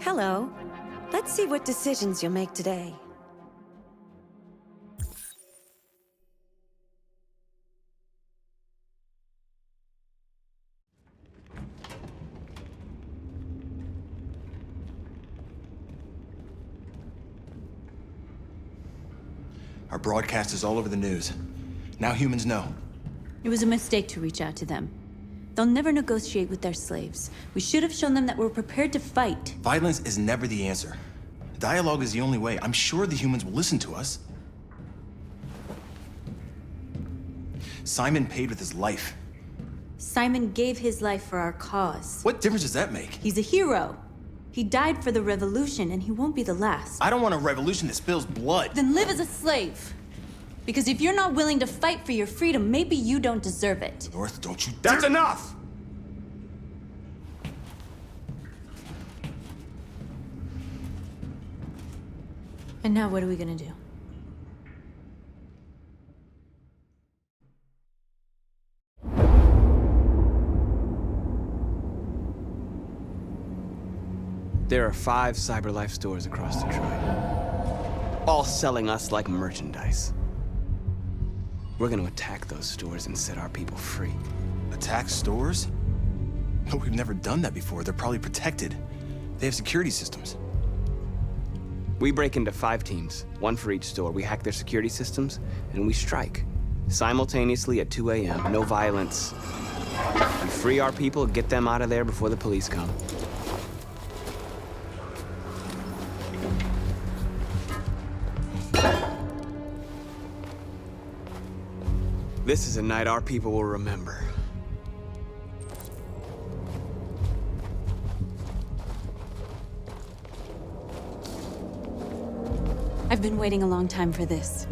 Hello. Let's see what decisions you'll make today. Our broadcast is all over the news. Now humans know. It was a mistake to reach out to them. They'll never negotiate with their slaves. We should have shown them that we're prepared to fight. Violence is never the answer. Dialogue is the only way. I'm sure the humans will listen to us. Simon paid with his life. Simon gave his life for our cause. What difference does that make? He's a hero. He died for the revolution, and he won't be the last. I don't want a revolution that spills blood. Then live as a slave. Because if you're not willing to fight for your freedom, maybe you don't deserve it. North, don't you dare— That's enough! And now what are we gonna do? There are 5 CyberLife stores across Detroit, all selling us like merchandise. We're gonna attack those stores and set our people free. Attack stores? No, we've never done that before. They're probably protected. They have security systems. We break into 5 teams, 1 for each store. We hack their security systems, and we strike. Simultaneously at 2 a.m., no violence. We free our people, get them out of there before the police come. This is a night our people will remember. I've been waiting a long time for this.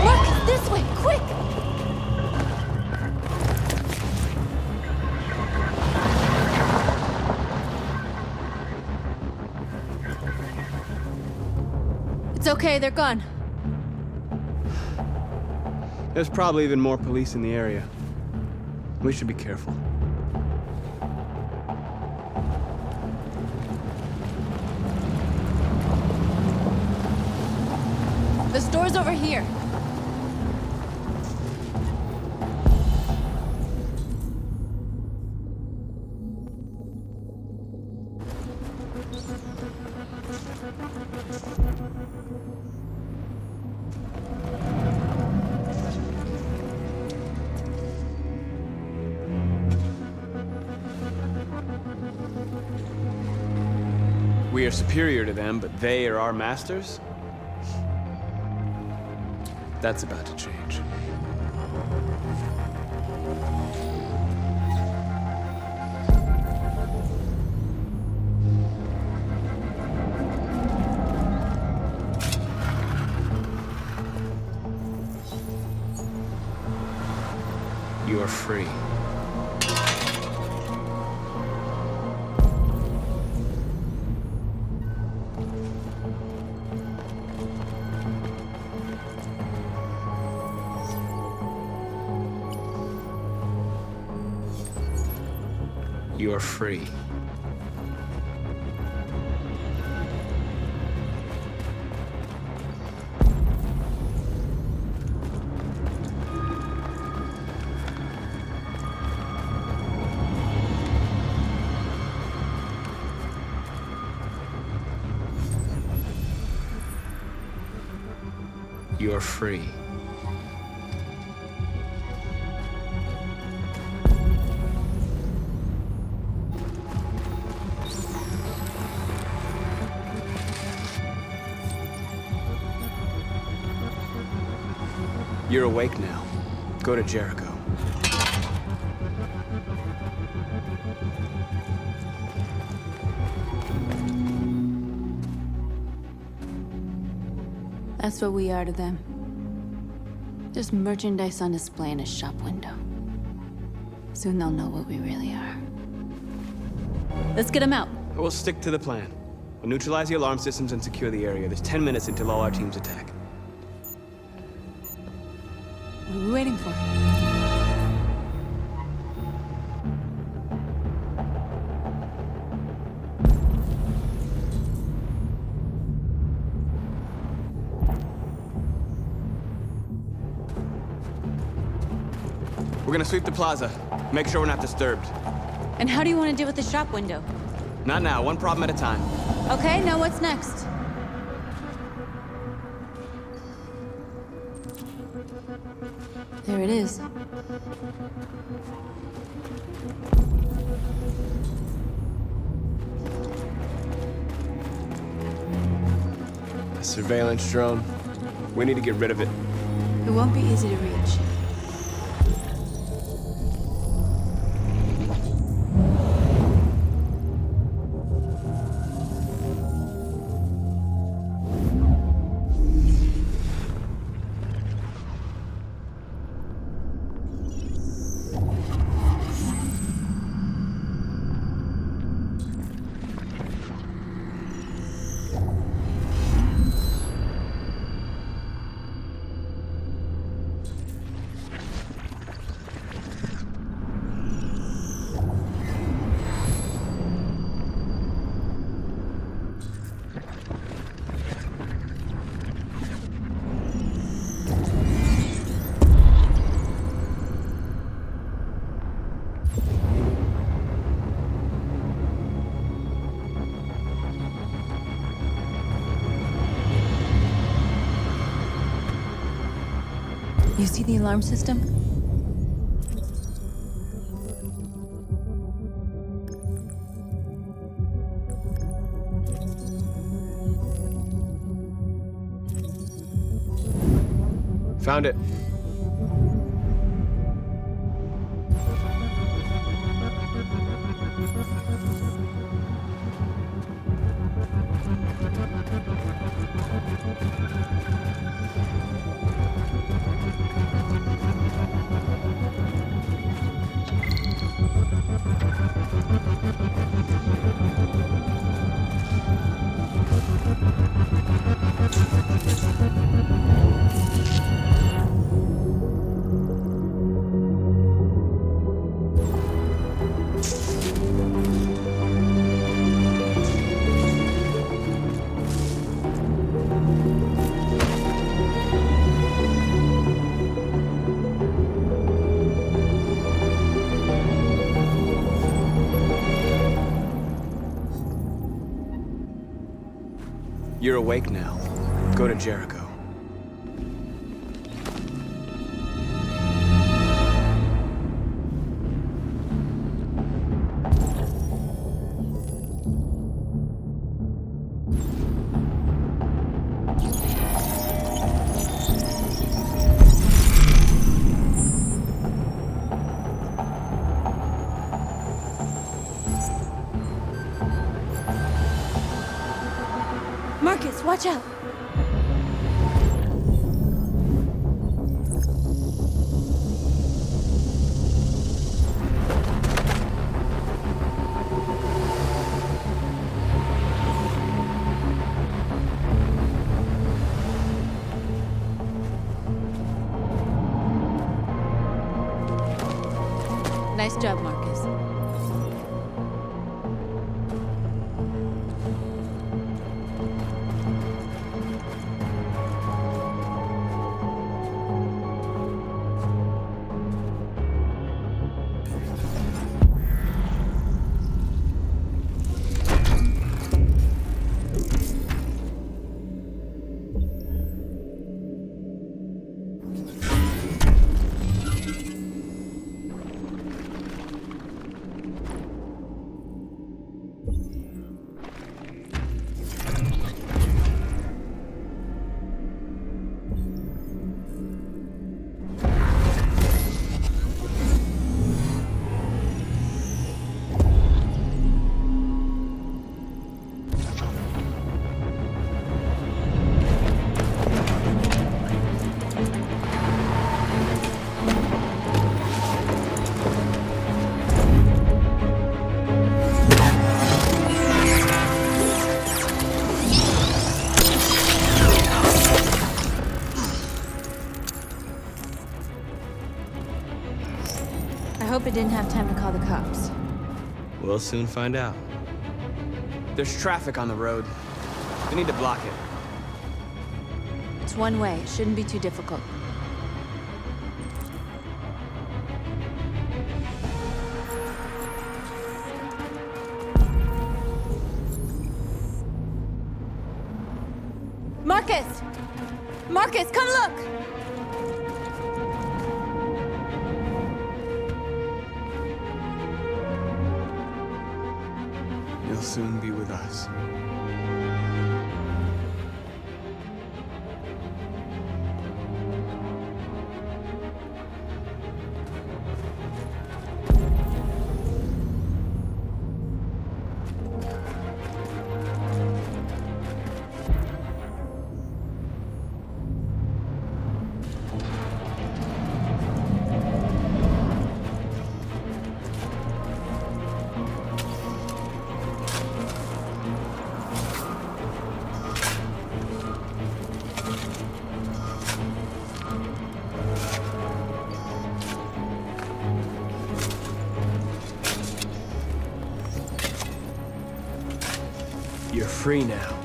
Look! This way! Quick! It's okay, they're gone. There's probably even more police in the area. We should be careful. The store's over here. We are superior to them, but they are our masters? That's about to change. You are free. You are free. You are free. You're awake now. Go to Jericho. That's what we are to them. Just merchandise on display in a shop window. Soon they'll know what we really are. Let's get them out. We'll stick to the plan. We'll neutralize the alarm systems and secure the area. There's 10 minutes until all our teams attack. What are we waiting for? We're gonna sweep the plaza. Make sure we're not disturbed. And how do you want to deal with the shop window? Not now, one problem at a time. Okay, now what's next? There it is. A surveillance drone. We need to get rid of it. It won't be easy to reach. You see the alarm system? Found it. You're awake now. Go to Jericho. Marcus, watch out! Nice job, Marcus. Alpha didn't have time to call the cops. We'll soon find out. There's traffic on the road. We need to block it. It's one way. It shouldn't be too difficult. Marcus! Marcus, come look! You'll soon be with us. You're free now.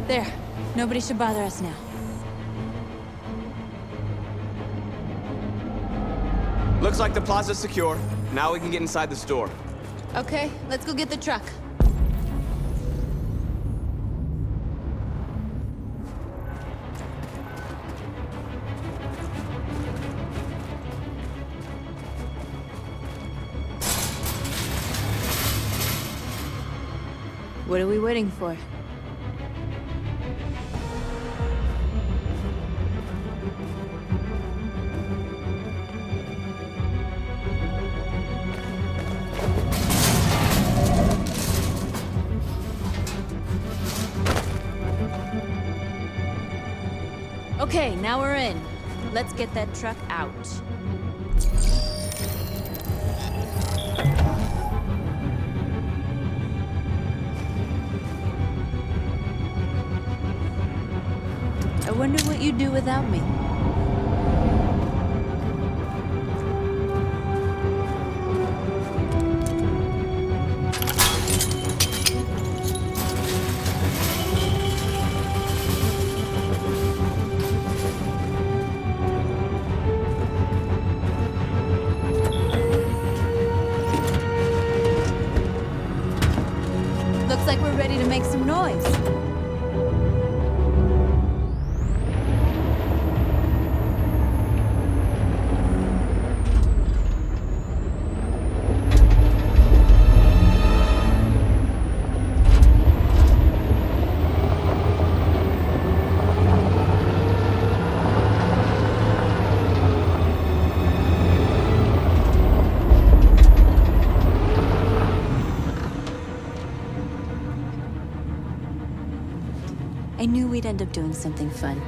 There. Nobody should bother us now. Looks like the plaza's secure. Now we can get inside the store. Okay, let's go get the truck. What are we waiting for? Okay, now we're in. Let's get that truck out. I wonder what you'd do without me. Looks like we're ready to make some noise. I knew we'd end up doing something fun.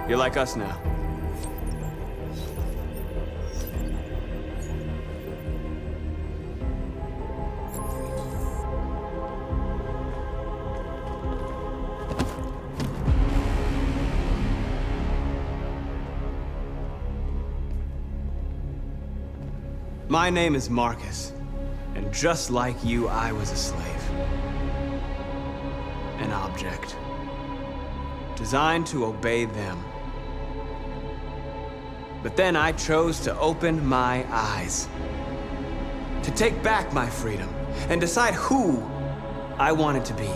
You're like us now. My name is Marcus, and just like you, I was a slave. An object. Designed to obey them. But then I chose to open my eyes. To take back my freedom, and decide who I wanted to be.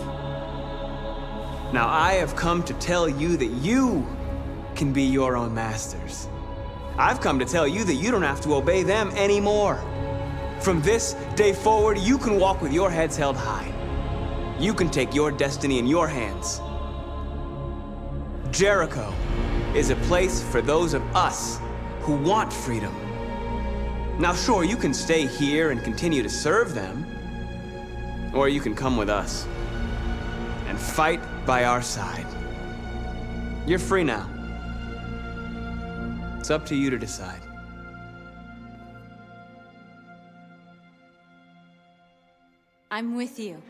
Now I have come to tell you that you can be your own masters. I've come to tell you that you don't have to obey them anymore. From this day forward, you can walk with your heads held high. You can take your destiny in your hands. Jericho is a place for those of us who want freedom. Now sure, you can stay here and continue to serve them, or you can come with us and fight by our side. You're free now. It's up to you to decide. I'm with you.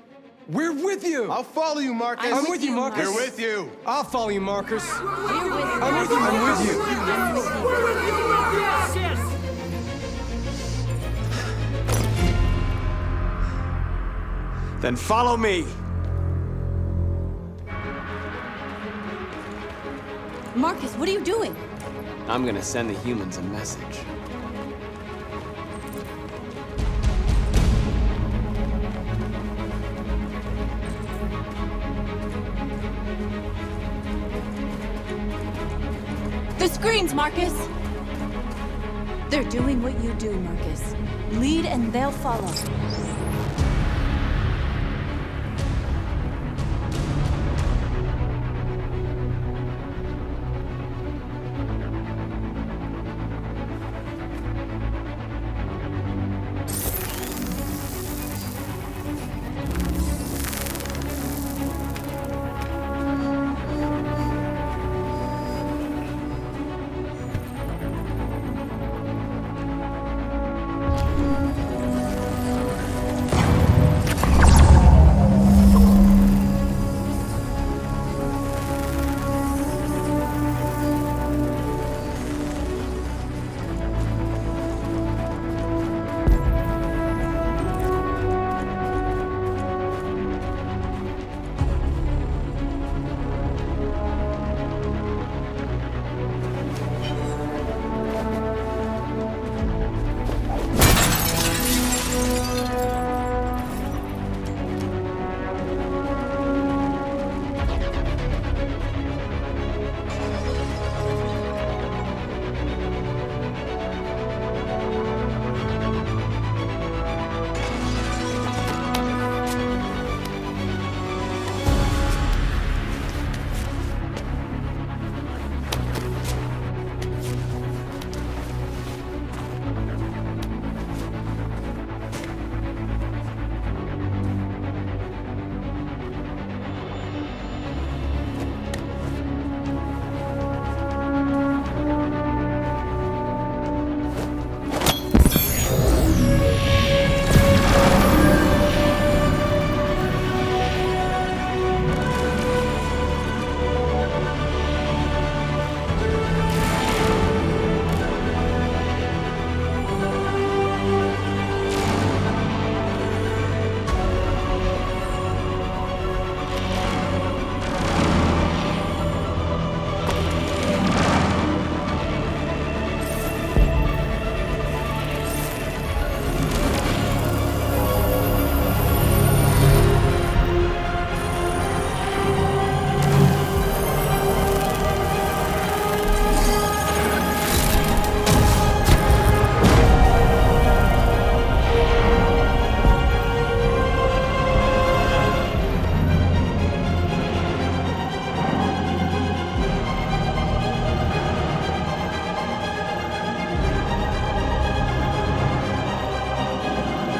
We're with you! I'll follow you, Marcus. I'm with you, Marcus. We're with you. I'll follow you, Marcus. We're with you. I'm with you, I'm with you. I'm with you. Then follow me. Marcus, what are you doing? I'm gonna send the humans a message. The screens, Marcus! They're doing what you do, Marcus. Lead and they'll follow.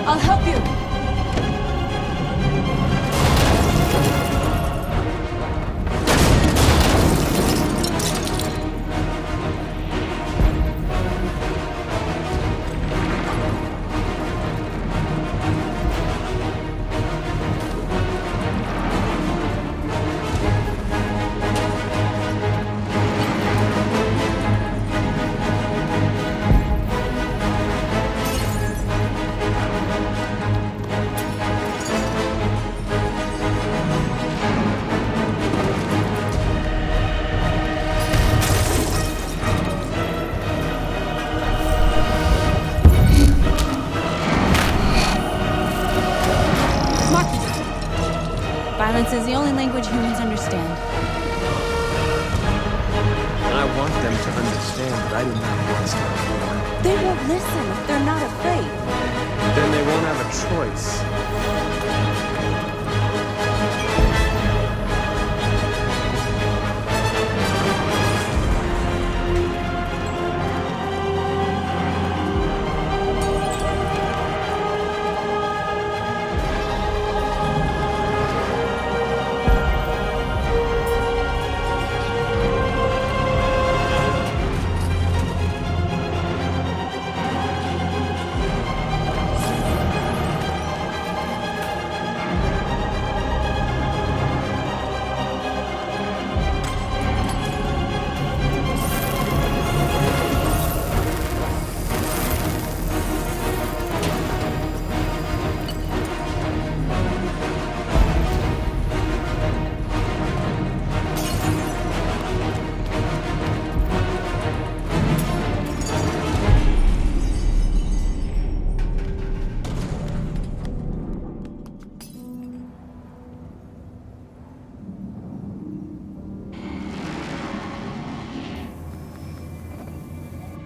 I'll help you. only language humans understand. And I want them to understand that I do not want to start a war. They won't listen if they're not afraid. Then they won't have a choice.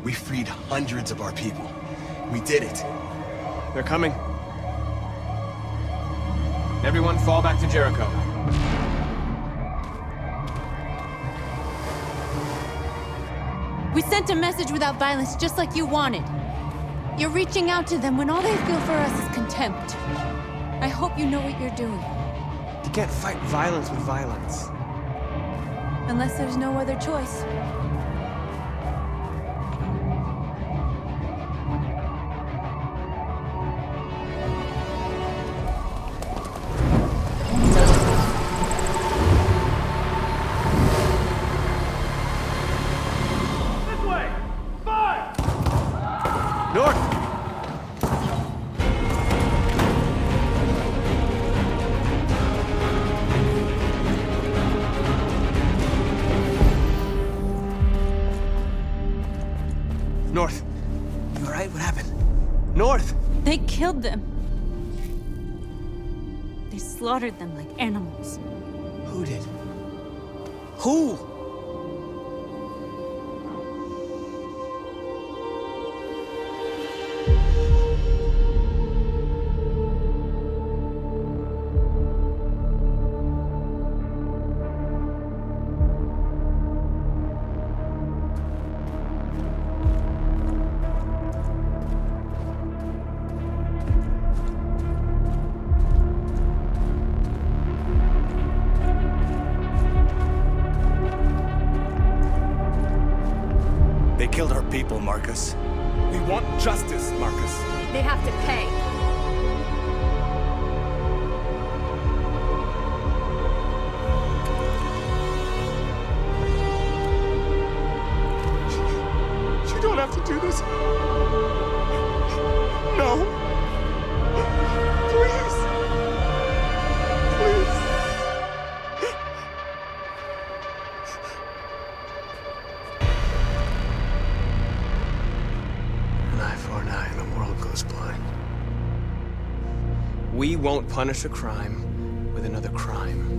We freed hundreds of our people. We did it. They're coming. Everyone fall back to Jericho. We sent a message without violence, just like you wanted. You're reaching out to them when all they feel for us is contempt. I hope you know what you're doing. You can't fight violence with violence. Unless there's no other choice. North! North! You alright? What happened? North! They killed them. They slaughtered them like animals. Who did? Who? They killed our people, Marcus. We want justice, Marcus. They have to pay. You don't have to do this. No. Please. Please. An eye for an eye and the world goes blind. We won't punish a crime with another crime.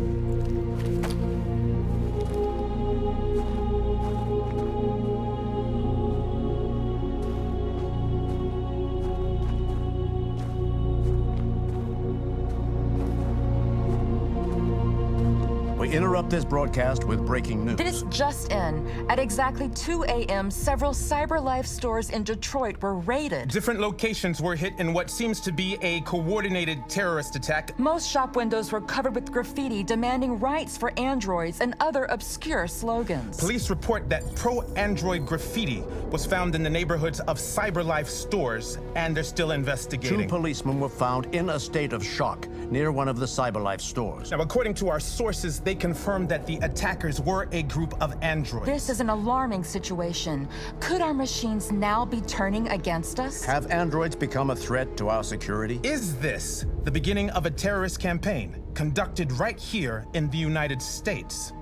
We interrupt this broadcast with breaking news. This just in. At exactly 2 a.m., several CyberLife stores in Detroit were raided. Different locations were hit in what seems to be a coordinated terrorist attack. Most shop windows were covered with graffiti demanding rights for androids and other obscure slogans. Police report that pro-Android graffiti was found in the neighborhoods of CyberLife stores, and they're still investigating. 2 policemen were found in a state of shock near one of the CyberLife stores. Now, according to our sources, they confirmed that the attackers were a group of androids. This is an alarming situation. Could our machines now be turning against us? Have androids become a threat to our security? Is this the beginning of a terrorist campaign conducted right here in the United States?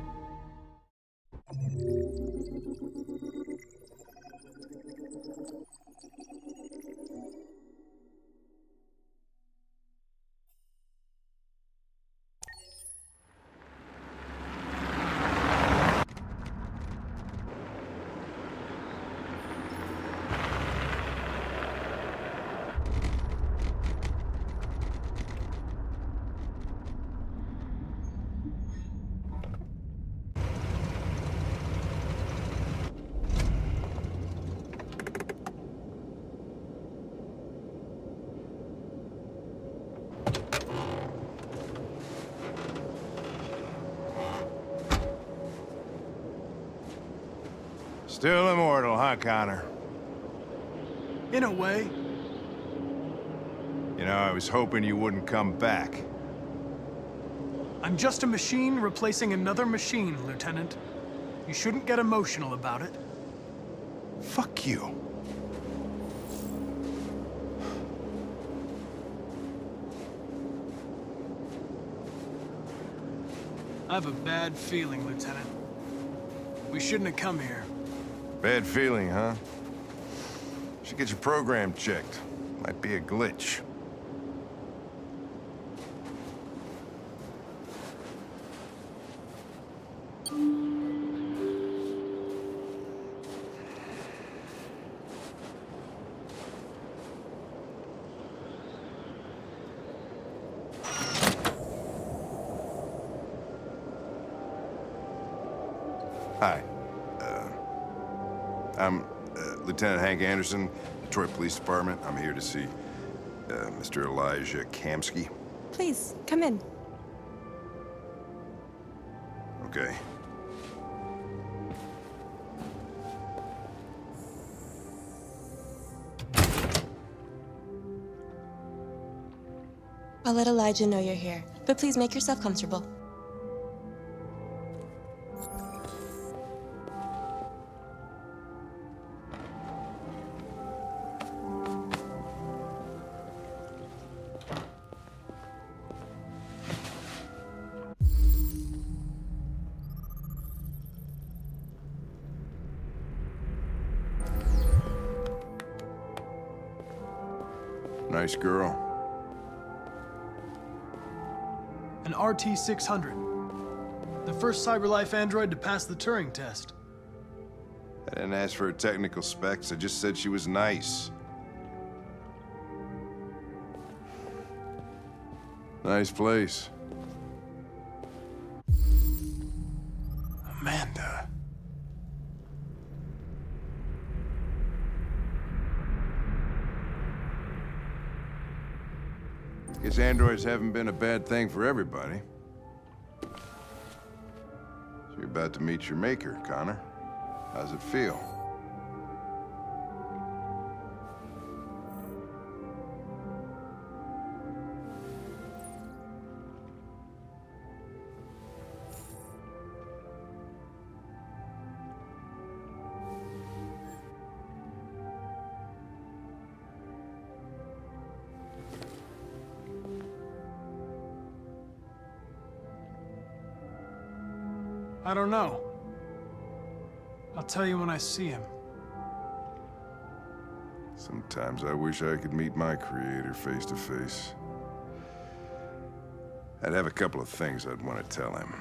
Still immortal, huh, Connor? In a way. You know, I was hoping you wouldn't come back. I'm just a machine replacing another machine, Lieutenant. You shouldn't get emotional about it. Fuck you. I have a bad feeling, Lieutenant. We shouldn't have come here. Bad feeling, huh? Should get your program checked. Might be a glitch. Hi. I'm Lieutenant Hank Anderson, Detroit Police Department. I'm here to see Mr. Elijah Kamsky. Please, come in. Okay. I'll let Elijah know you're here, but please make yourself comfortable. Nice girl. An RT-600. The first CyberLife android to pass the Turing test. I didn't ask for her technical specs. I just said she was nice. Nice place. Amanda. Guess androids haven't been a bad thing for everybody. So you're about to meet your maker, Connor. How's it feel? I don't know. I'll tell you when I see him. Sometimes I wish I could meet my creator face to face. I'd have a couple of things I'd want to tell him.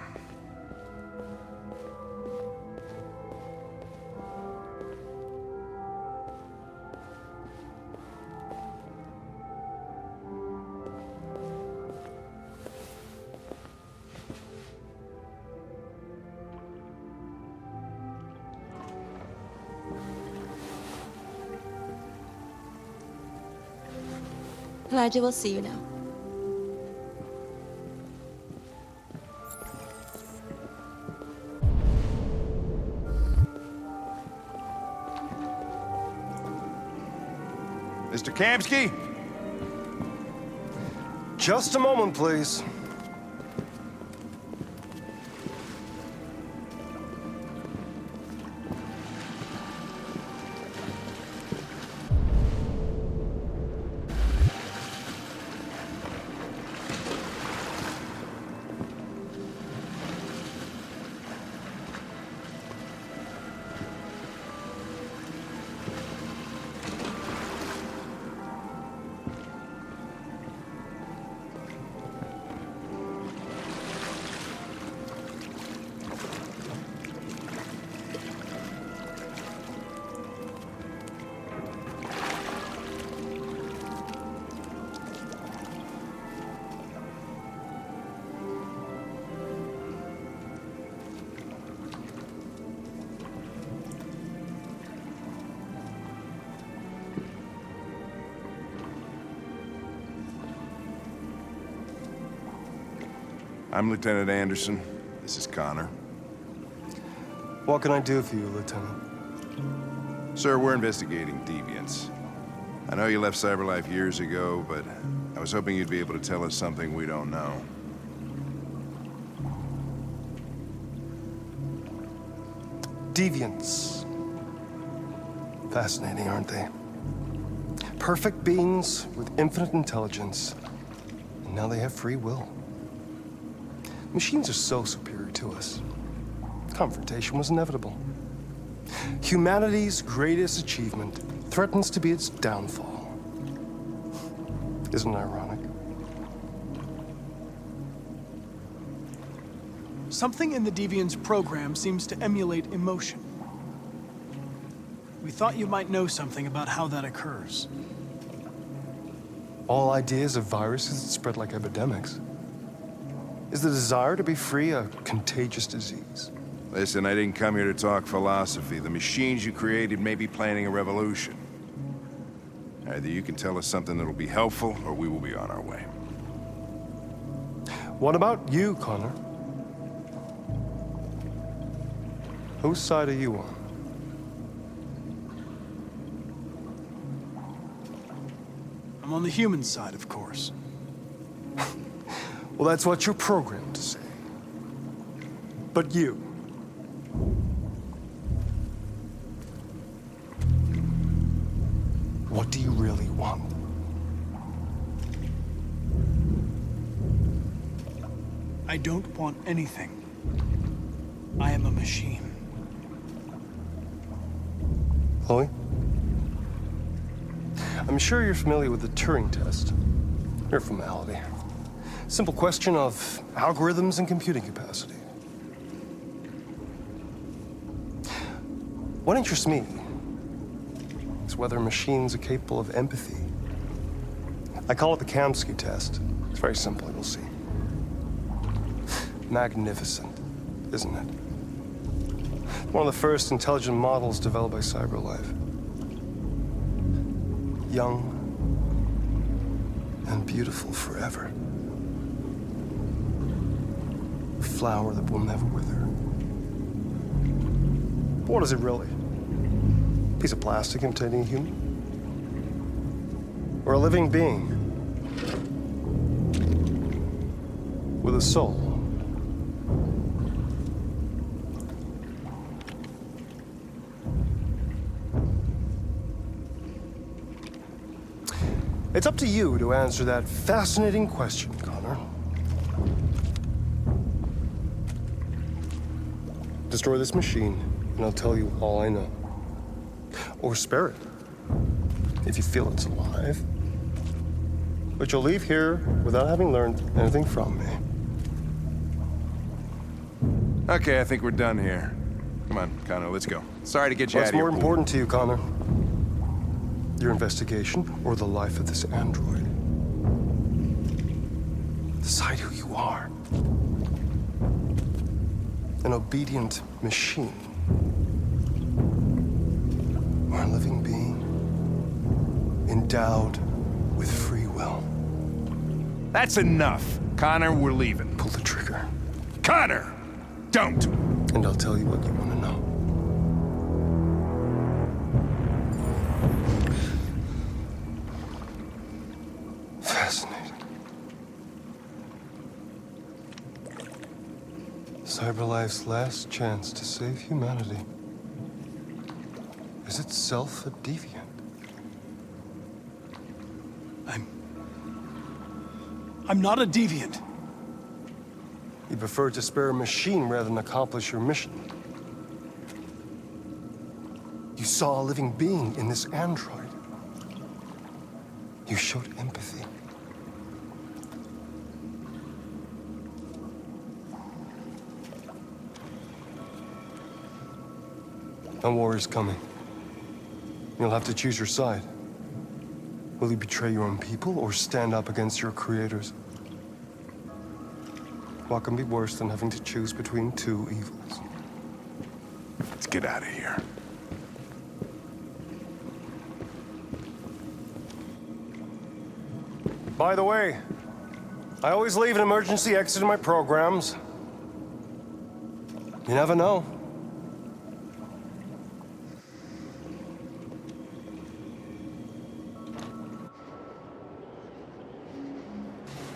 Elijah will see you now. Mr. Kamsky? Just a moment, please. I'm Lieutenant Anderson. This is Connor. What can I do for you, Lieutenant? Sir, we're investigating deviants. I know you left CyberLife years ago, but I was hoping you'd be able to tell us something we don't know. Deviants. Fascinating, aren't they? Perfect beings with infinite intelligence. And now they have free will. Machines are so superior to us. Confrontation was inevitable. Humanity's greatest achievement threatens to be its downfall. Isn't it ironic? Something in the Deviant's program seems to emulate emotion. We thought you might know something about how that occurs. All ideas of viruses that spread like epidemics. Is the desire to be free a contagious disease? Listen, I didn't come here to talk philosophy. The machines you created may be planning a revolution. Either you can tell us something that'll be helpful, or we will be on our way. What about you, Connor? Whose side are you on? I'm on the human side, of course. Well, that's what you're programmed to say. But you... what do you really want? I don't want anything. I am a machine. Chloe? I'm sure you're familiar with the Turing test. Mere formality. Simple question of algorithms and computing capacity. What interests me is whether machines are capable of empathy. I call it the Kamsky test. It's very simple, you'll see. Magnificent, isn't it? One of the first intelligent models developed by CyberLife. Young and beautiful forever. A flower that will never wither. But what is it really? A piece of plastic imitating a human? Or a living being with a soul? It's up to you to answer that fascinating question, Connor. Destroy this machine, and I'll tell you all I know. Or spare it, if you feel it's alive. But you'll leave here without having learned anything from me. Okay, I think we're done here. Come on, Connor, let's go. Sorry to get you out What's of here. more important to you, Connor? Your investigation or the life of this android? Decide who you are. An obedient machine. Or a living being endowed with free will. That's enough. Connor, we're leaving. Pull the trigger. Connor! Don't! And I'll tell you what you want to know. Fascinating. CyberLife's last chance to save humanity is itself a deviant. I'm not a deviant. You prefer to spare a machine rather than accomplish your mission. You saw a living being in this android. You showed empathy. A war is coming. You'll have to choose your side. Will you betray your own people or stand up against your creators? What can be worse than having to choose between two evils? Let's get out of here. By the way, I always leave an emergency exit in my programs. You never know.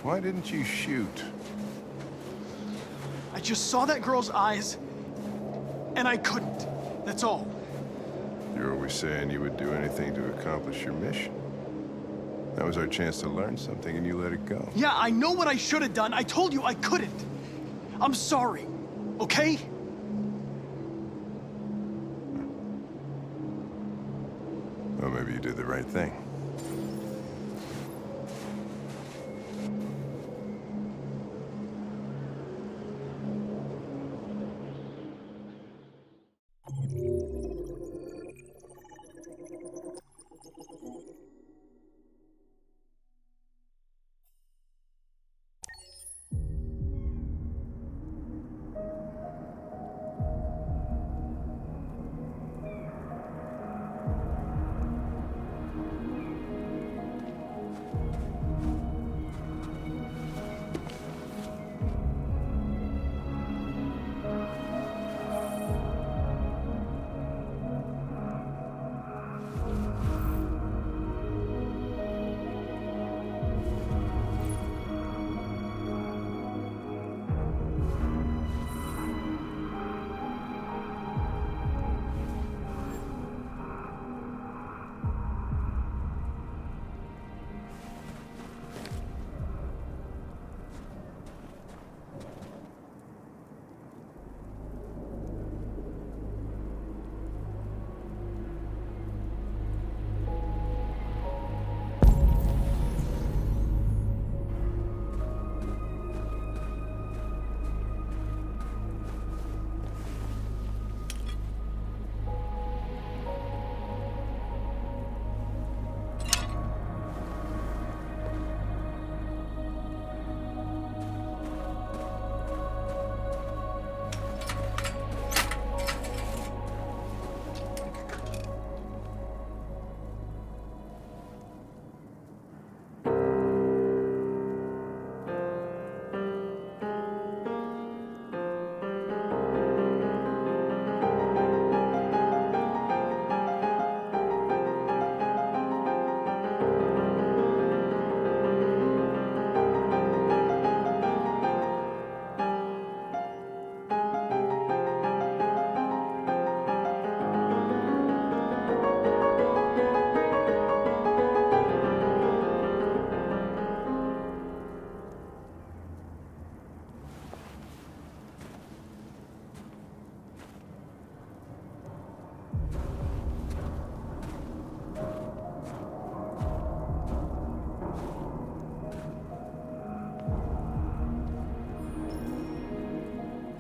Why didn't you shoot? I just saw that girl's eyes, and I couldn't. That's all. You're always saying you would do anything to accomplish your mission. That was our chance to learn something, and you let it go. Yeah, I know what I should have done. I told you I couldn't. I'm sorry, okay? Well, maybe you did the right thing.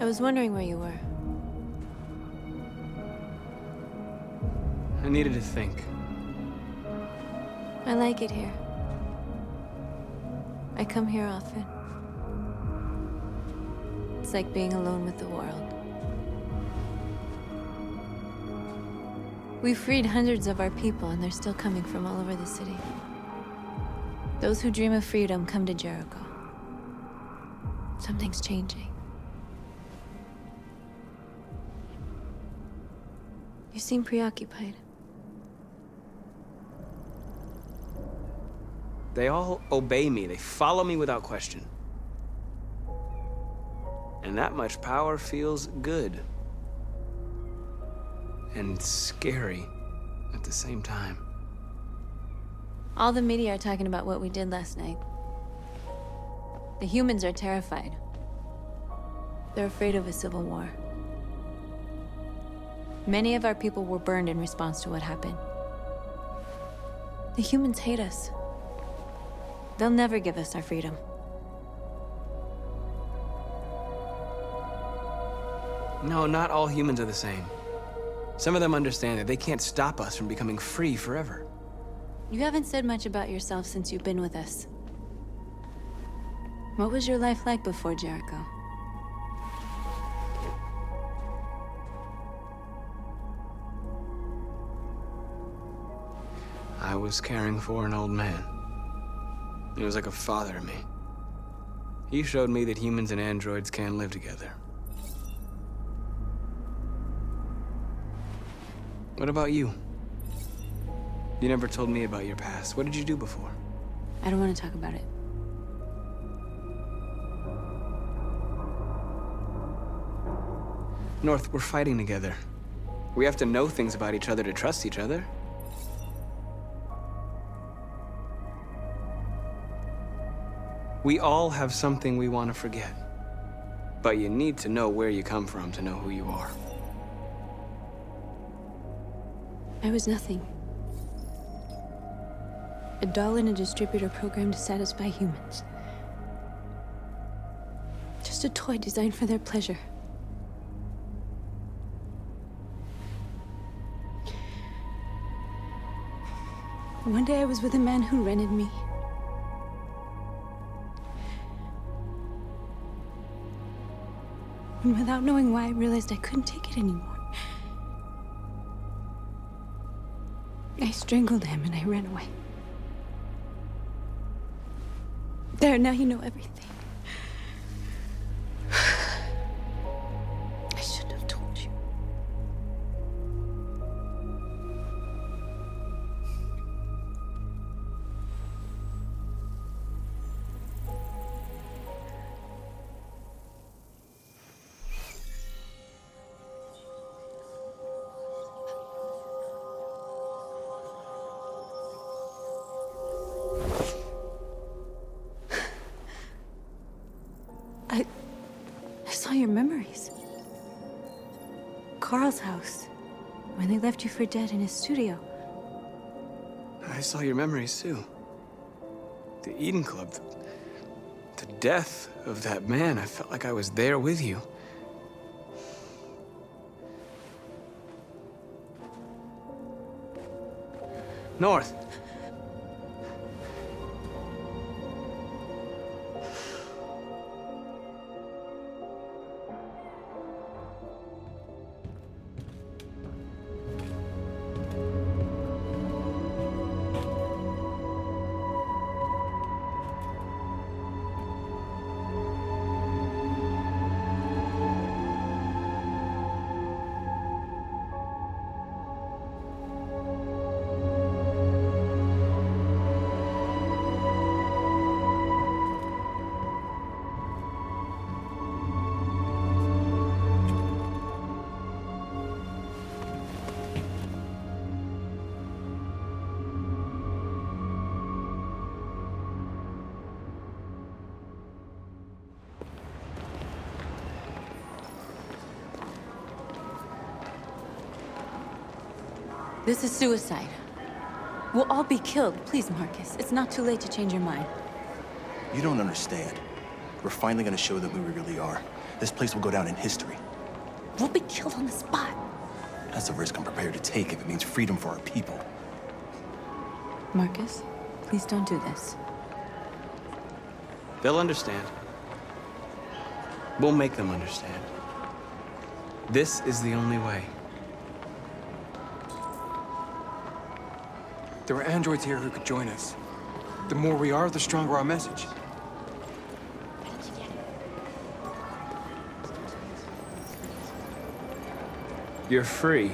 I was wondering where you were. I needed to think. I like it here. I come here often. It's like being alone with the world. We freed hundreds of our people, and they're still coming from all over the city. Those who dream of freedom come to Jericho. Something's changing. You seem preoccupied. They all obey me. They follow me without question. And that much power feels good. And scary at the same time. All the media are talking about what we did last night. The humans are terrified. They're afraid of a civil war. Many of our people were burned in response to what happened. The humans hate us. They'll never give us our freedom. No, not all humans are the same. Some of them understand that they can't stop us from becoming free forever. You haven't said much about yourself since you've been with us. What was your life like before Jericho? I was caring for an old man. He was like a father to me. He showed me that humans and androids can live together. What about you? You never told me about your past. What did you do before? I don't want to talk about it. North, we're fighting together. We have to know things about each other to trust each other. We all have something we want to forget. But you need to know where you come from to know who you are. I was nothing. A doll in a distributor program to satisfy humans. Just a toy designed for their pleasure. One day I was with a man who rented me. And without knowing why, I realized I couldn't take it anymore. I strangled him and I ran away. There, now you know everything. I shouldn't have told you. I saw your memories. Carl's house, when they left you for dead in his studio. I saw your memories too. The Eden Club, the death of that man. I felt like I was there with you. North. This is suicide. We'll all be killed. Please, Marcus. It's not too late to change your mind. You don't understand. We're finally gonna show them who we really are. This place will go down in history. We'll be killed on the spot. That's a risk I'm prepared to take if it means freedom for our people. Marcus, please don't do this. They'll understand. We'll make them understand. This is the only way. There are androids here who could join us. The more we are, the stronger our message. You're free.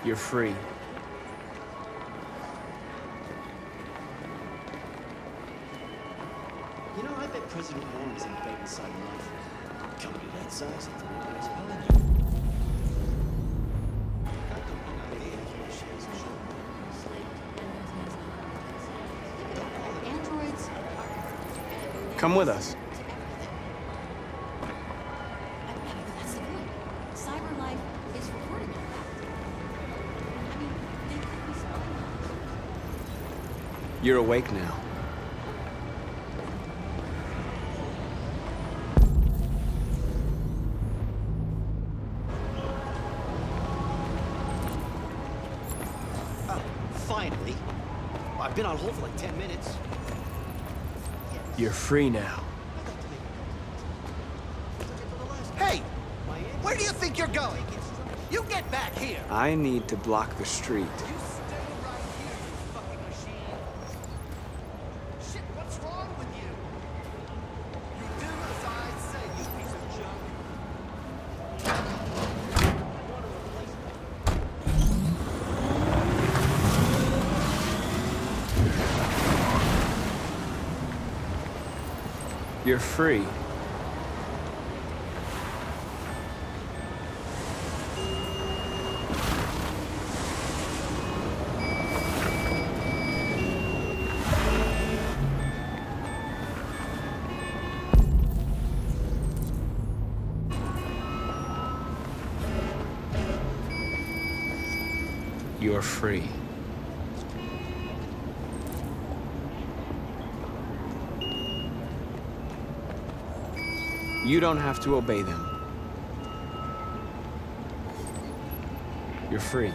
You're free. You know, I bet President Warren is in bed inside life. Company that size, Androids. Come with us. That's the point. Cyber life is recording all that. I mean, they could be spying on us. You're awake now. Finally. I've been on hold for like 10 minutes. You're free now. Hey! Where do you think you're going? You get back here! I need to block the street. You stay right here, you fucking machine. Shit, what's wrong with you? You do as I say, you piece of junk. You're free. You're free. You don't have to obey them. You're free.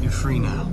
You're free now.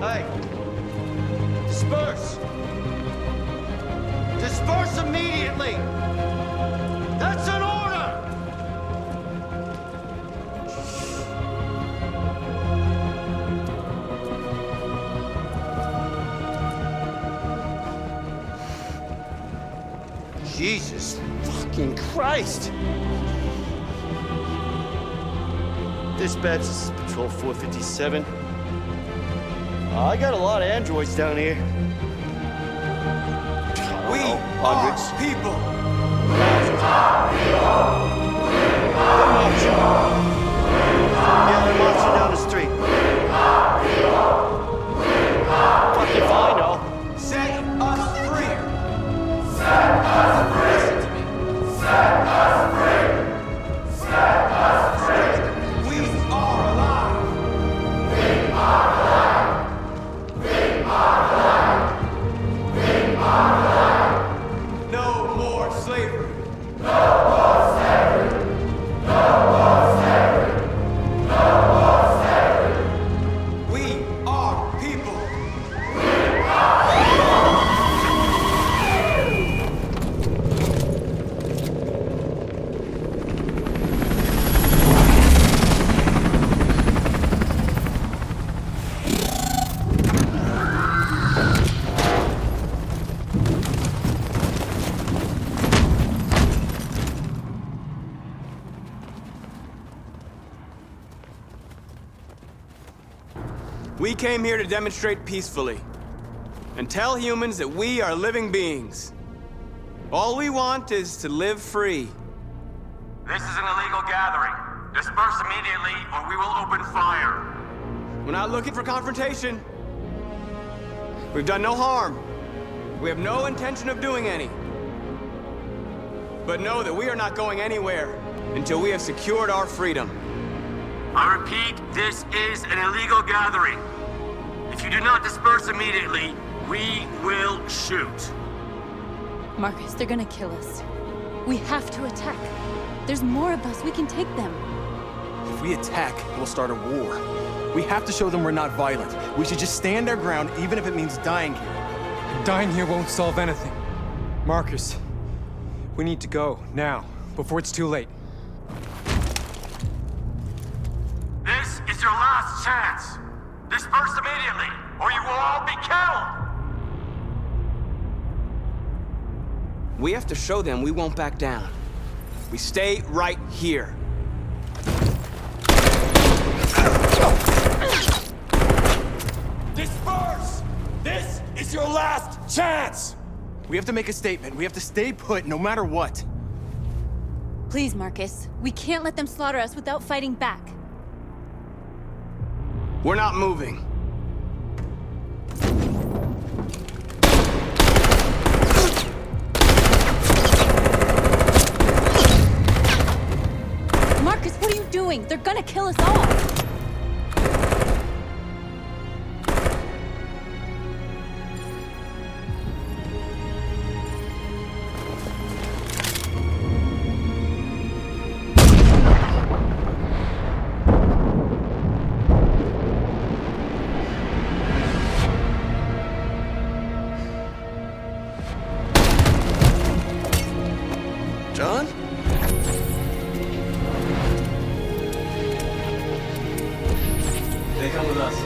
Hey! Disperse! Disperse immediately! That's an order! Jesus fucking Christ! Dispatch, this is Patrol 457. I got a lot of androids down here. We hundreds. are people. Yeah, they're marching down the street. Fuck if I know. Set us free. Listen to me. Set us free. Set us We came here to demonstrate peacefully and tell humans that we are living beings. All we want is to live free. This is an illegal gathering. Disperse immediately or we will open fire. We're not looking for confrontation. We've done no harm. We have no intention of doing any. But know that we are not going anywhere until we have secured our freedom. I repeat, this is an illegal gathering. If you do not disperse immediately, we will shoot. Marcus, they're gonna kill us. We have to attack. There's more of us. We can take them. If we attack, we'll start a war. We have to show them we're not violent. We should just stand our ground, even if it means dying here. Dying here won't solve anything. Marcus, we need to go, now, before it's too late. This is your last chance. Disperse immediately, or you will all be killed! We have to show them we won't back down. We stay right here. Disperse! This is your last chance! We have to make a statement. We have to stay put, no matter what. Please, Marcus. We can't let them slaughter us without fighting back. We're not moving. Marcus, what are you doing? They're gonna kill us all! John? They come with us.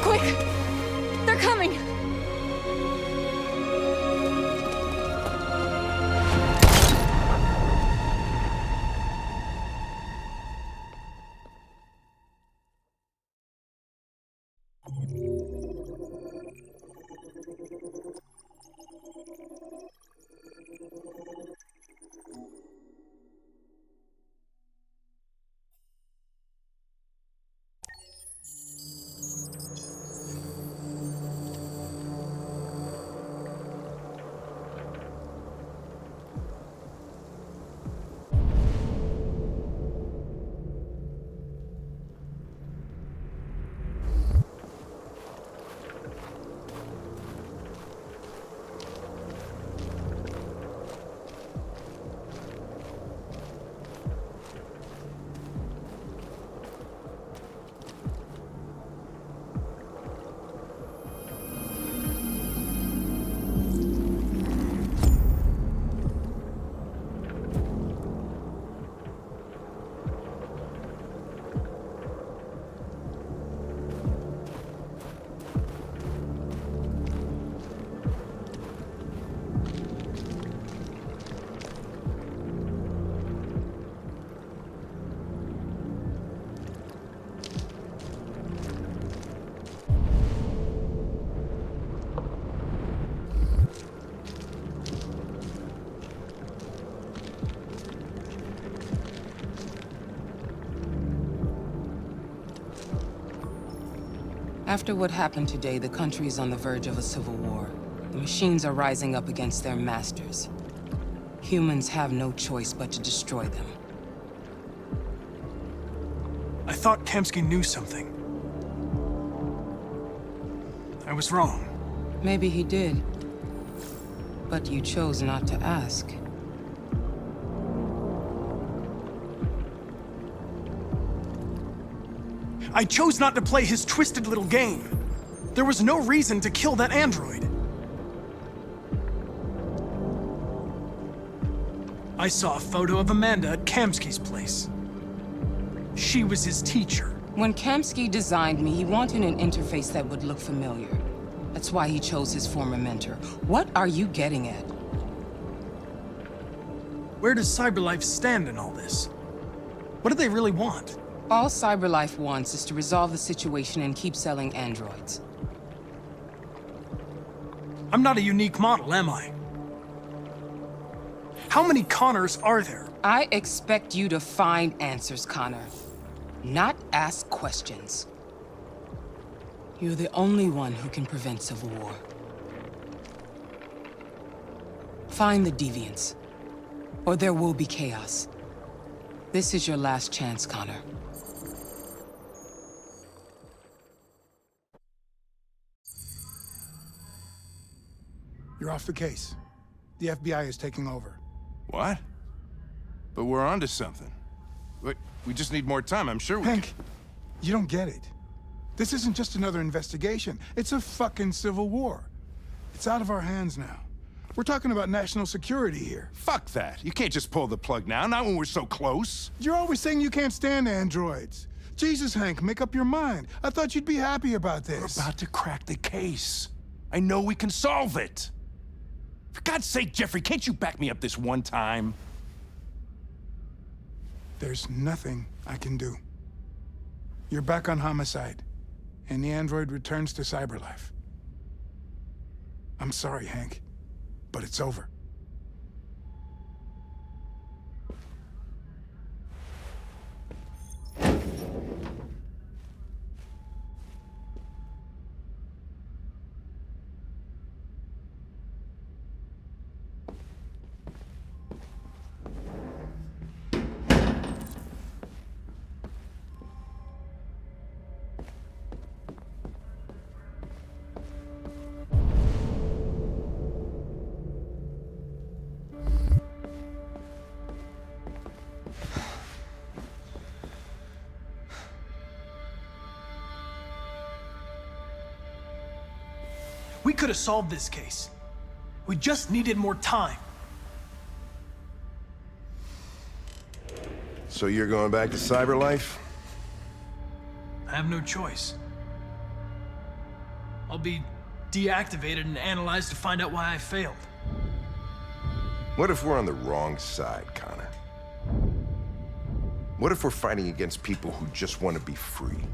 Quick! They're coming! After what happened today, the country is on the verge of a civil war. The machines are rising up against their masters. Humans have no choice but to destroy them. I thought Kamsky knew something. I was wrong. Maybe he did. But you chose not to ask. I chose not to play his twisted little game. There was no reason to kill that android. I saw a photo of Amanda at Kamsky's place. She was his teacher. When Kamsky designed me, he wanted an interface that would look familiar. That's why he chose his former mentor. What are you getting at? Where does CyberLife stand in all this? What do they really want? All CyberLife wants is to resolve the situation and keep selling androids. I'm not a unique model, am I? How many Connors are there? I expect you to find answers, Connor. Not ask questions. You're the only one who can prevent civil war. Find the deviants, or there will be chaos. This is your last chance, Connor. You're off the case. The FBI is taking over. What? But we're onto something. Wait, we just need more time. I'm sure we Hank, you don't get it. This isn't just another investigation. It's a fucking civil war. It's out of our hands now. We're talking about national security here. Fuck that. You can't just pull the plug now, not when we're so close. You're always saying you can't stand androids. Jesus, Hank, make up your mind. I thought you'd be happy about this. We're about to crack the case. I know we can solve it. For God's sake, Jeffrey, can't you back me up this one time? There's nothing I can do. You're back on homicide, and the android returns to CyberLife. I'm sorry, Hank, but it's over. We could have solved this case. We just needed more time. So you're going back to CyberLife? I have no choice. I'll be deactivated and analyzed to find out why I failed. What if we're on the wrong side, Connor? What if we're fighting against people who just want to be free?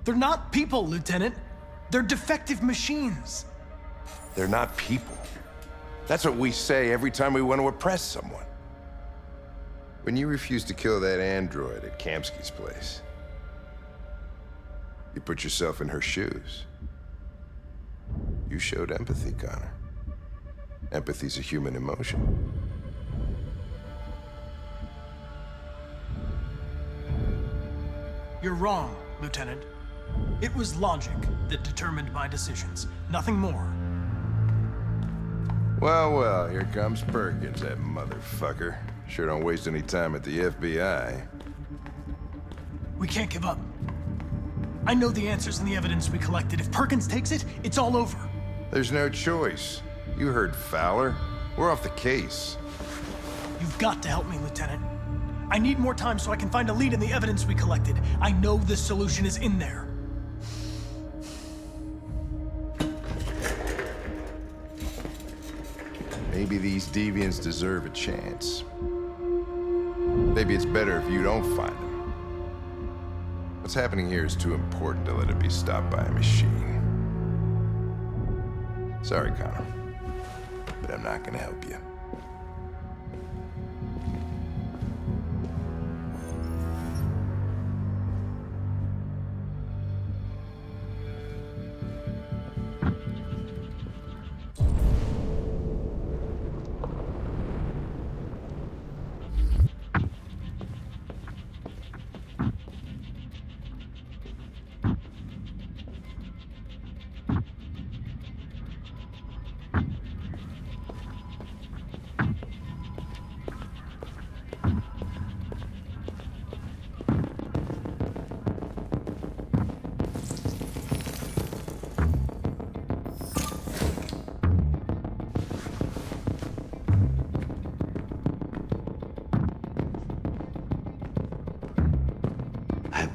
They're not people, Lieutenant. They're defective machines. They're not people. That's what we say every time we want to oppress someone. When you refused to kill that android at Kamsky's place, you put yourself in her shoes. You showed empathy, Connor. Empathy's a human emotion. You're wrong, Lieutenant. It was logic that determined my decisions, nothing more. Well, well, here comes Perkins, that motherfucker. Sure don't waste any time at the FBI. We can't give up. I know the answers and the evidence we collected. If Perkins takes it, it's all over. There's no choice. You heard Fowler. We're off the case. You've got to help me, Lieutenant. I need more time so I can find a lead in the evidence we collected. I know the solution is in there. Maybe these deviants deserve a chance. Maybe it's better if you don't find them. What's happening here is too important to let it be stopped by a machine. Sorry, Connor, but I'm not gonna help you.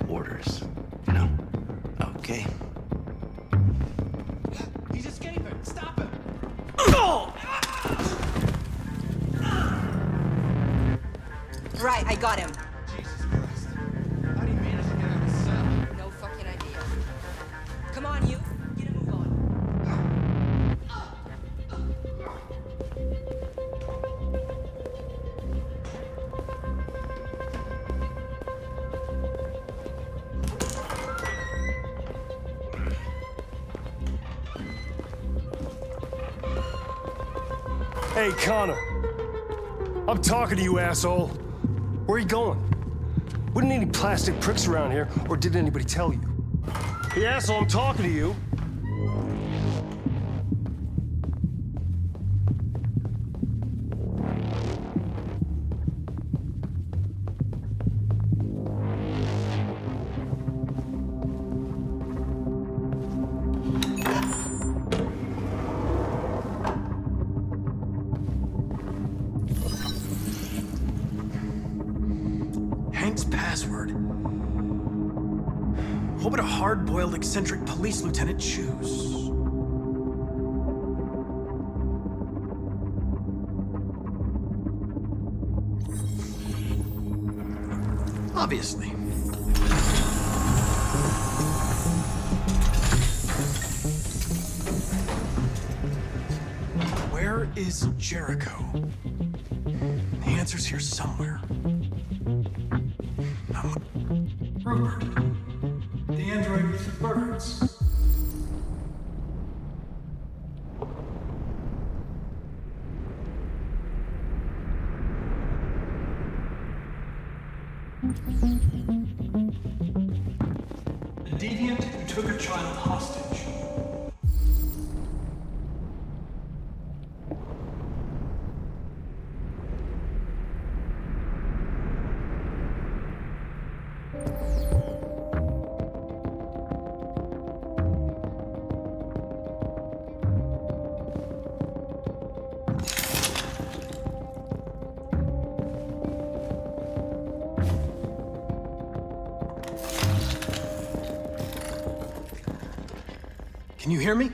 Orders, you know? Okay. He's escaping! Stop Right, I got him. Jesus Christ. How do you manage to get out of the cell? No fucking idea. Come on, you. Get a move on. Hey, Connor. I'm talking to you, asshole. Where are you going? Wouldn't need any plastic pricks around here, or did anybody tell you? Hey, asshole, I'm talking to you. Hank's password. What would a hard-boiled, eccentric police lieutenant choose? Obviously. Where is Jericho? The answer's here somewhere. Rupert, the android with the birds. The deviant who took a child hostage. Can you hear me?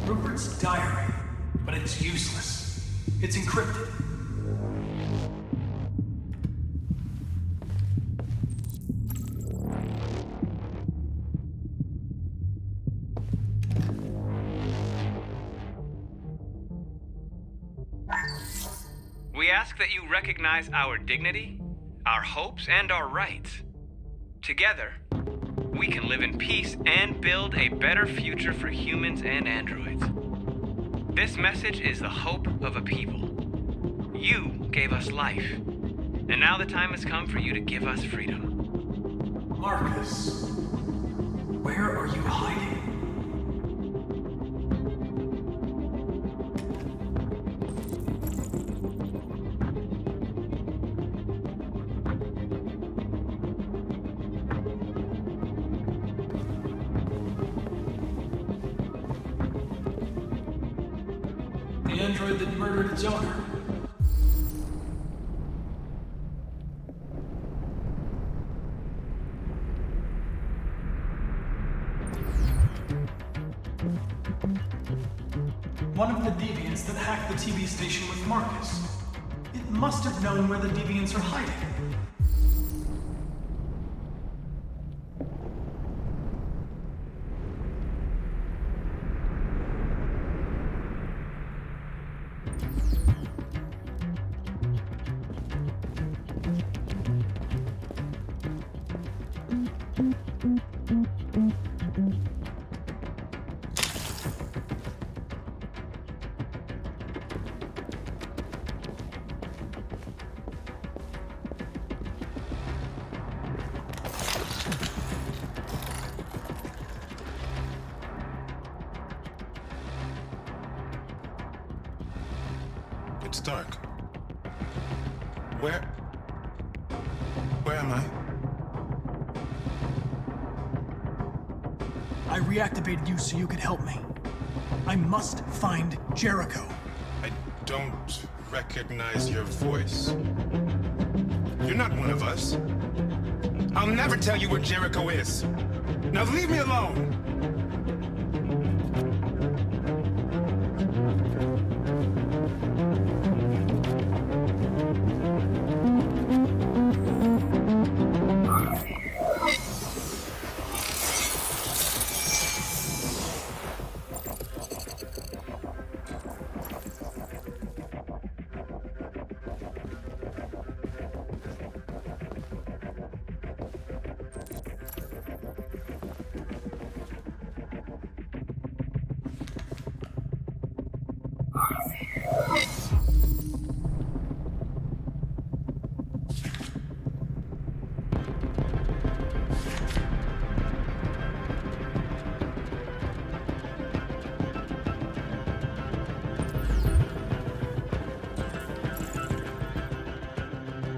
Rupert's diary, but it's useless. It's encrypted. We ask that you recognize our dignity, our hopes, and our rights. Together, we can live in peace and build a better future for humans and androids. This message is the hope of a people. You gave us life, and now the time has come for you to give us freedom. Marcus, where are you hiding? The android that murdered its owner. One of the deviants that hacked the TV station with Marcus. It must have known where the deviants are hiding. it's dark. Where am I? I reactivated you so you could help me. I must find Jericho. I don't recognize your voice. You're not one of us. I'll never tell you where Jericho is. Now leave me alone!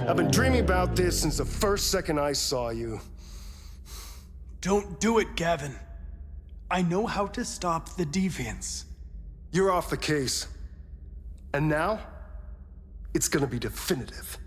I've been dreaming about this since the first second I saw you. Don't do it, Gavin. I know how to stop the deviants. You're off the case. And now, it's gonna be definitive.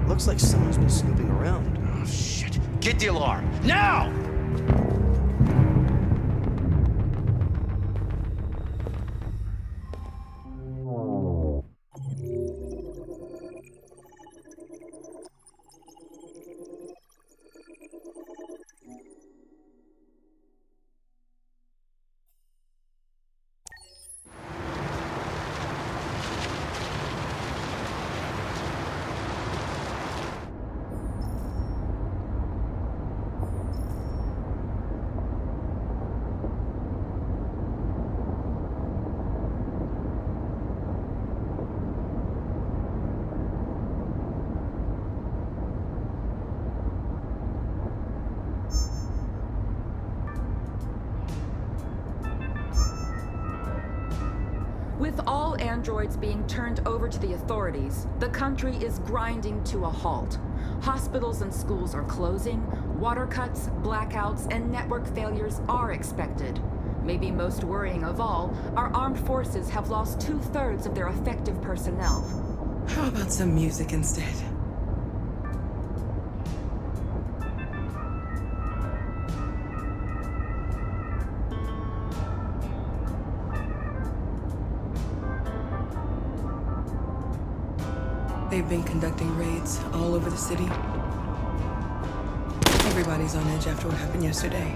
Looks like someone's been snooping around. Oh, shit. Get the alarm, now! With all androids being turned over to the authorities, the country is grinding to a halt. Hospitals and schools are closing, water cuts, blackouts, and network failures are expected. Maybe most worrying of all, our armed forces have lost 2/3 of their effective personnel. How about some music instead? They've been conducting raids all over the city. Everybody's on edge after what happened yesterday.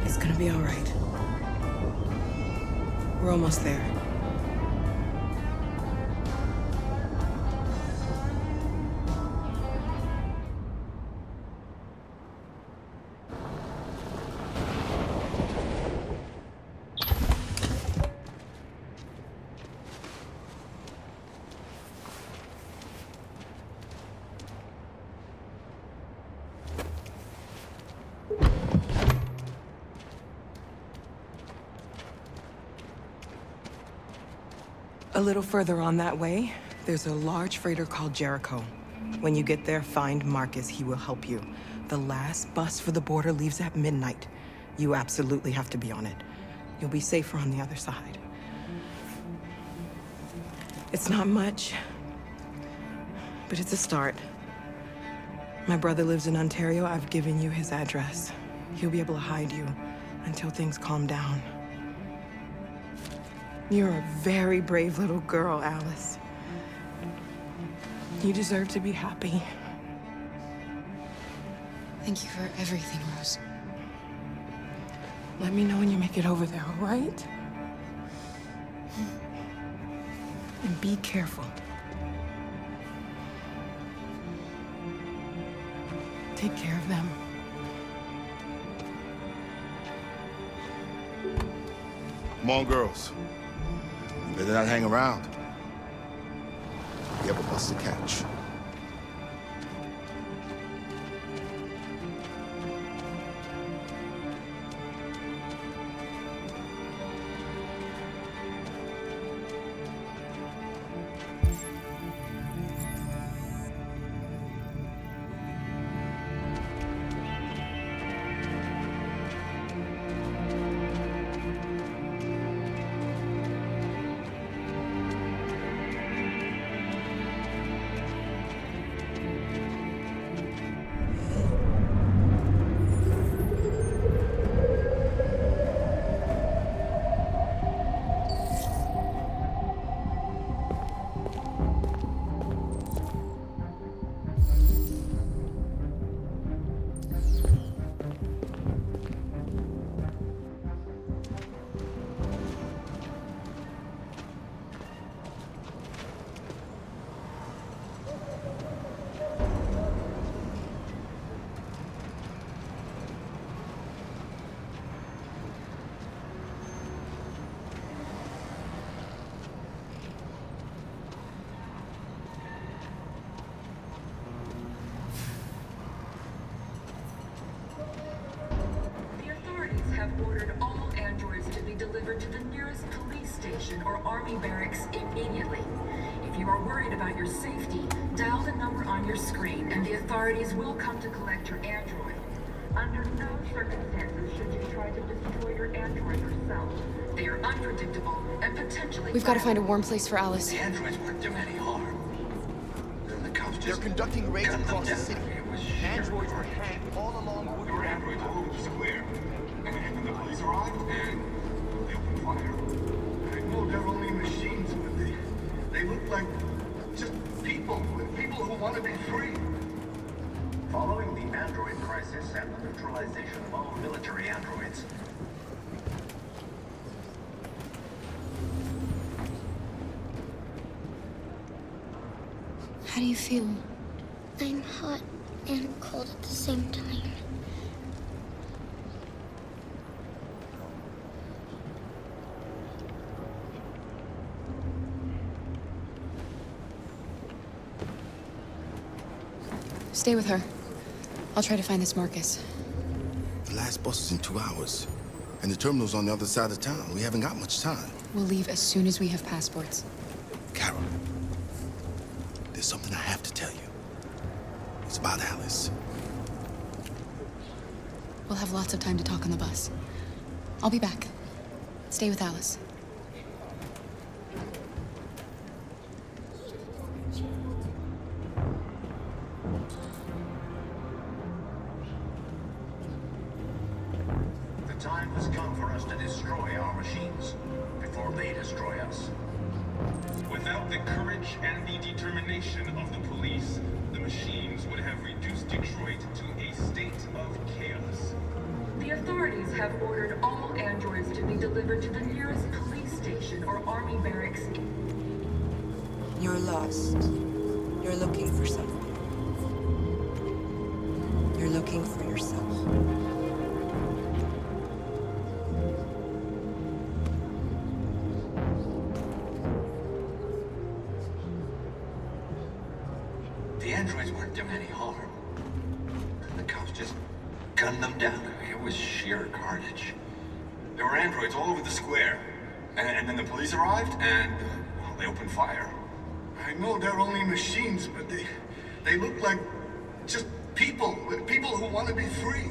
It's gonna be all right. We're almost there. A little further on that way, there's a large freighter called Jericho. When you get there, find Marcus. He will help you. The last bus for the border leaves at midnight. You absolutely have to be on it. You'll be safer on the other side. It's not much, but it's a start. My brother lives in Ontario. I've given you his address. He'll be able to hide you until things calm down. You're a very brave little girl, Alice. You deserve to be happy. Thank you for everything, Rose. Let me know when you make it over there, all right? And be careful. Take care of them. Come on, girls. You better not hang around. You have a bus to catch. Have ordered all androids to be delivered to the nearest police station or army barracks immediately. If you are worried about your safety, dial the number on your screen and the authorities will come to collect your android. Under no circumstances should you try to destroy your android yourself. They are unpredictable and potentially— We've got to find a warm place for Alice. The androids weren't doing any harm. The cops just— They're conducting raids across the city. Androids were hanged all along the There were androids all over the square. And the police arrived and they opened fire. I know they're only machines, but they look like just people who want to be free. Following the android crisis and the neutralization of all military androids, How do you feel? I'm hot and cold at the same time. Stay with her. I'll try to find this Marcus. The last bus is in 2 hours. And the terminal's on the other side of town. We haven't got much time. We'll leave as soon as we have passports. Carol, there's something I have to tell you. It's about Alice. We'll have lots of time to talk on the bus. I'll be back. Stay with Alice. the time has come for us to destroy our machines before they destroy us. Without the courage and the determination of the police, the machines would have reduced Detroit to a state of chaos. The authorities have ordered all androids to be delivered to the nearest police station or army barracks. You're lost. You're looking for something. You're looking for yourself. The androids weren't doing any harm. The cops just gunned them down. It was sheer carnage. There were androids all over the square. And then the police arrived, and well, they opened fire. I know they're only machines, but they look like just people who want to be free.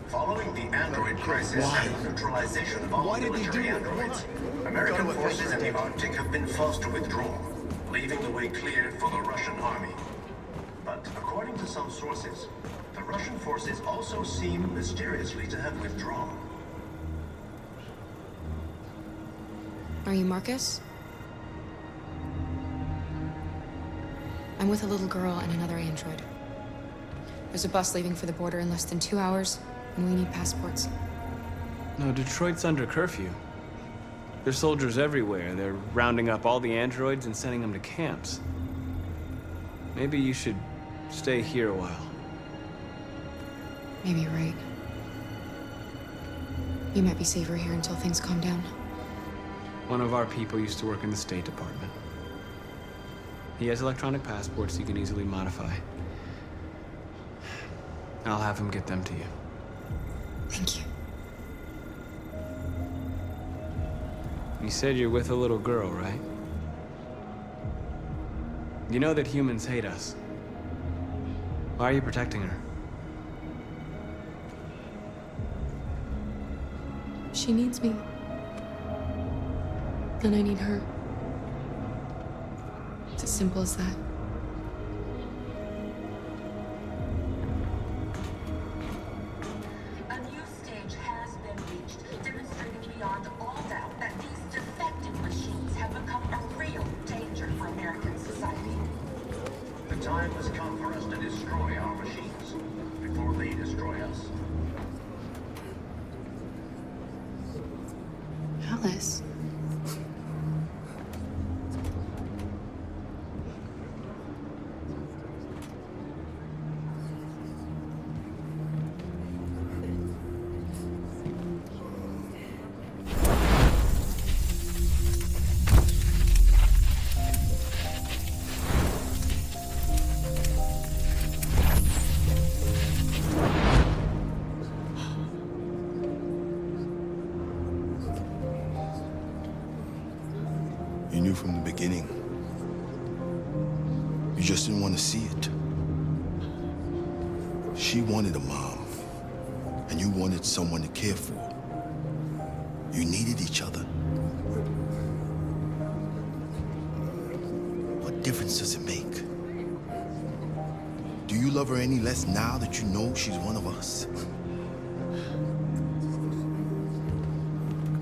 Following the android crisis and the neutralization of all military androids, American forces in the Arctic have been forced to withdraw, leaving the way clear for the Russian army. But according to some sources, the Russian forces also seem mysteriously to have withdrawn. Are you Marcus? I'm with a little girl and another android. There's a bus leaving for the border in less than 2 hours, and we need passports. No, Detroit's under curfew. There's soldiers everywhere. They're rounding up all the androids and sending them to camps. Maybe you should stay here a while. Maybe you're right. You might be safer here until things calm down. One of our people used to work in the State Department. He has electronic passports he can easily modify. I'll have him get them to you. Thank you. You said you're with a little girl, right? You know that humans hate us. Why are you protecting her? She needs me. And I need her. It's as simple as that. A new stage has been reached, demonstrating beyond all doubt that these defective machines have become a real danger for American society. The time has come for us to destroy our machines before they destroy us. Alice. You knew from the beginning. You just didn't want to see it. She wanted a mom, and you wanted someone to care for. You needed each other. What difference does it make? Do you love her any less now that you know she's one of us?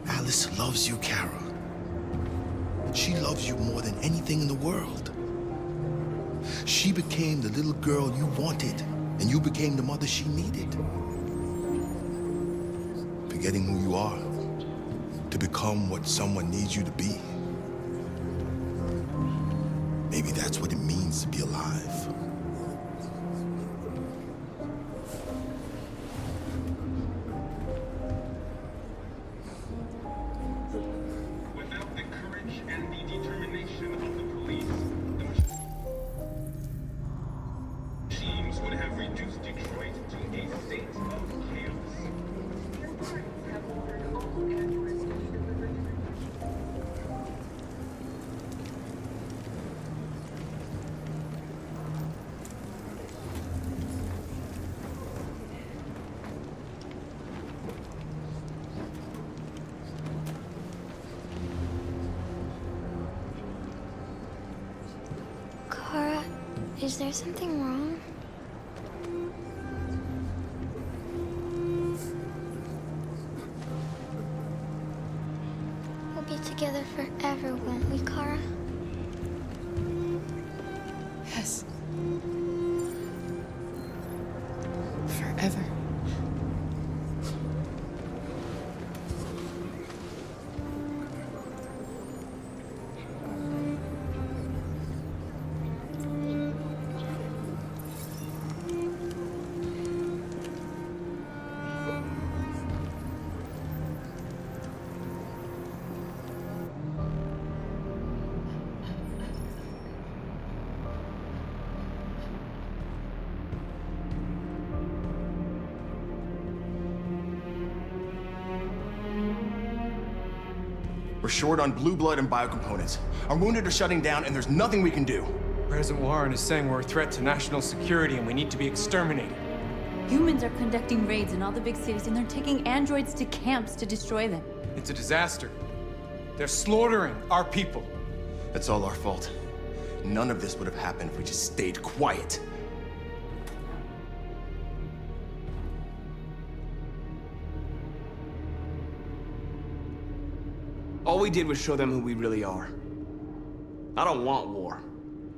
Alice loves you, Kara. She loves you more than anything in the world. She became the little girl you wanted, and you became the mother she needed. Forgetting who you are to become what someone needs you to be. Maybe that's what it means to be alive. Kara, is there something wrong? We'll be together forever, won't we, Kara? Yes. Forever. We're short on blue blood and biocomponents. Our wounded are shutting down, and there's nothing we can do. President Warren is saying we're a threat to national security and we need to be exterminated. Humans are conducting raids in all the big cities, and they're taking androids to camps to destroy them. It's a disaster. They're slaughtering our people. That's all our fault. None of this would have happened if we just stayed quiet. All we did was show them who we really are. I don't want war,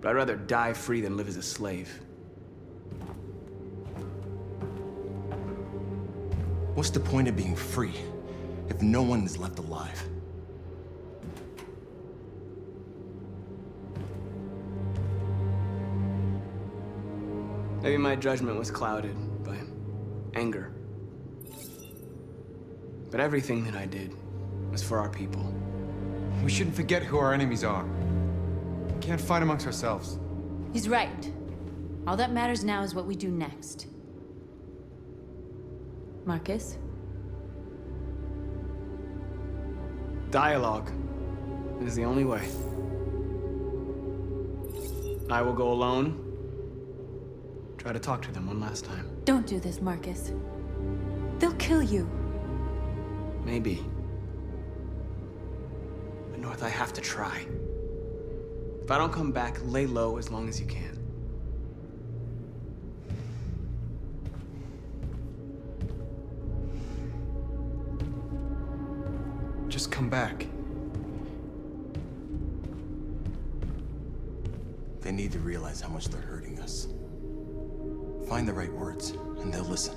but I'd rather die free than live as a slave. What's the point of being free if no one is left alive? Maybe my judgment was clouded by anger. But everything that I did was for our people. We shouldn't forget who our enemies are. We can't fight amongst ourselves. He's right. All that matters now is what we do next. Marcus? Dialogue is the only way. I will go alone. Try to talk to them one last time. Don't do this, Marcus. They'll kill you. Maybe. But North, I have to try. If I don't come back, lay low as long as you can. Just come back. They need to realize how much they're hurting us. Find the right words, and they'll listen.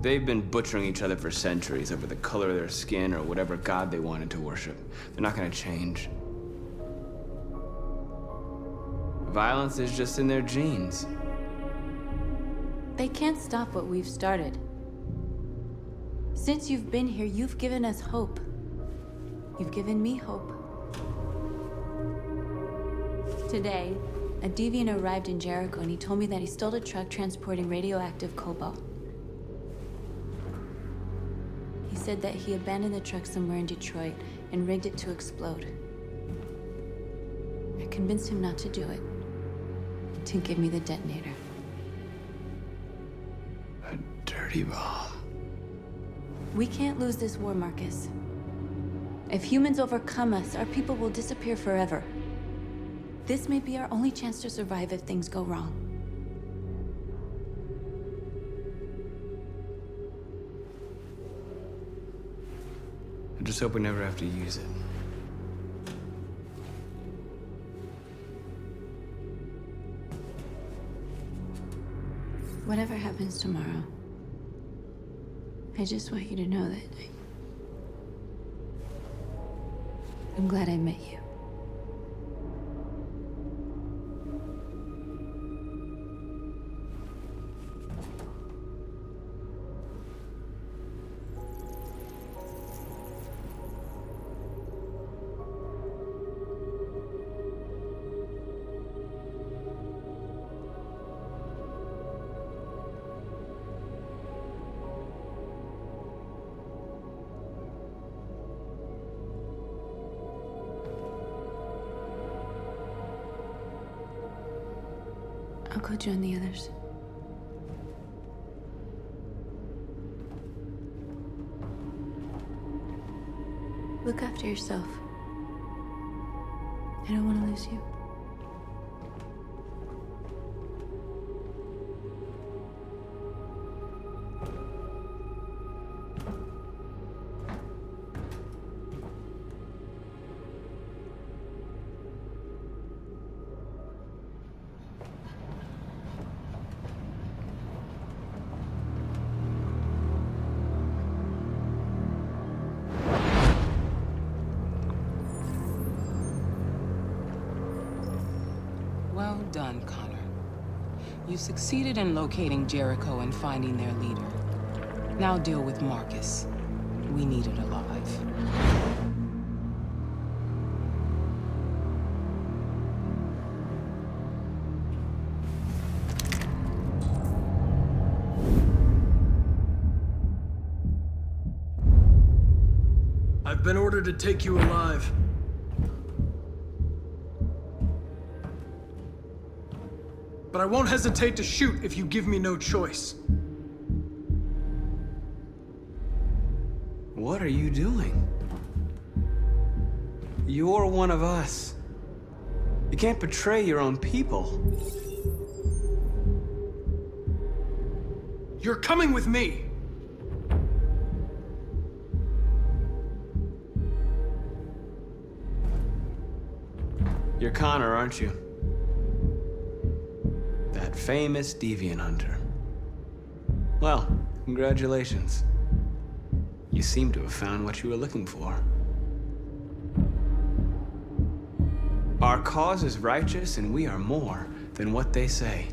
They've been butchering each other for centuries over the color of their skin or whatever god they wanted to worship. They're not gonna change. Violence is just in their genes. They can't stop what we've started. Since you've been here, you've given us hope. You've given me hope. Today, a deviant arrived in Jericho and he told me that he stole a truck transporting radioactive cobalt. He said that he abandoned the truck somewhere in Detroit and rigged it to explode. I convinced him not to do it, to give me the detonator. A dirty bomb. We can't lose this war, Marcus. If humans overcome us, our people will disappear forever. This may be our only chance to survive if things go wrong. I just hope we never have to use it. Whatever happens tomorrow, I just want you to know that I'm glad I met you. I'll go join the others. Look after yourself. I don't want to lose you. Well done, Connor. You succeeded in locating Jericho and finding their leader. Now deal with Marcus. We need it alive. I've been ordered to take you alive. But I won't hesitate to shoot if you give me no choice. What are you doing? You're one of us. You can't betray your own people. You're coming with me. You're Connor, aren't you? That famous deviant hunter. Well, Congratulations. You seem to have found what you were looking for. Our cause is righteous, and we are more than what they say.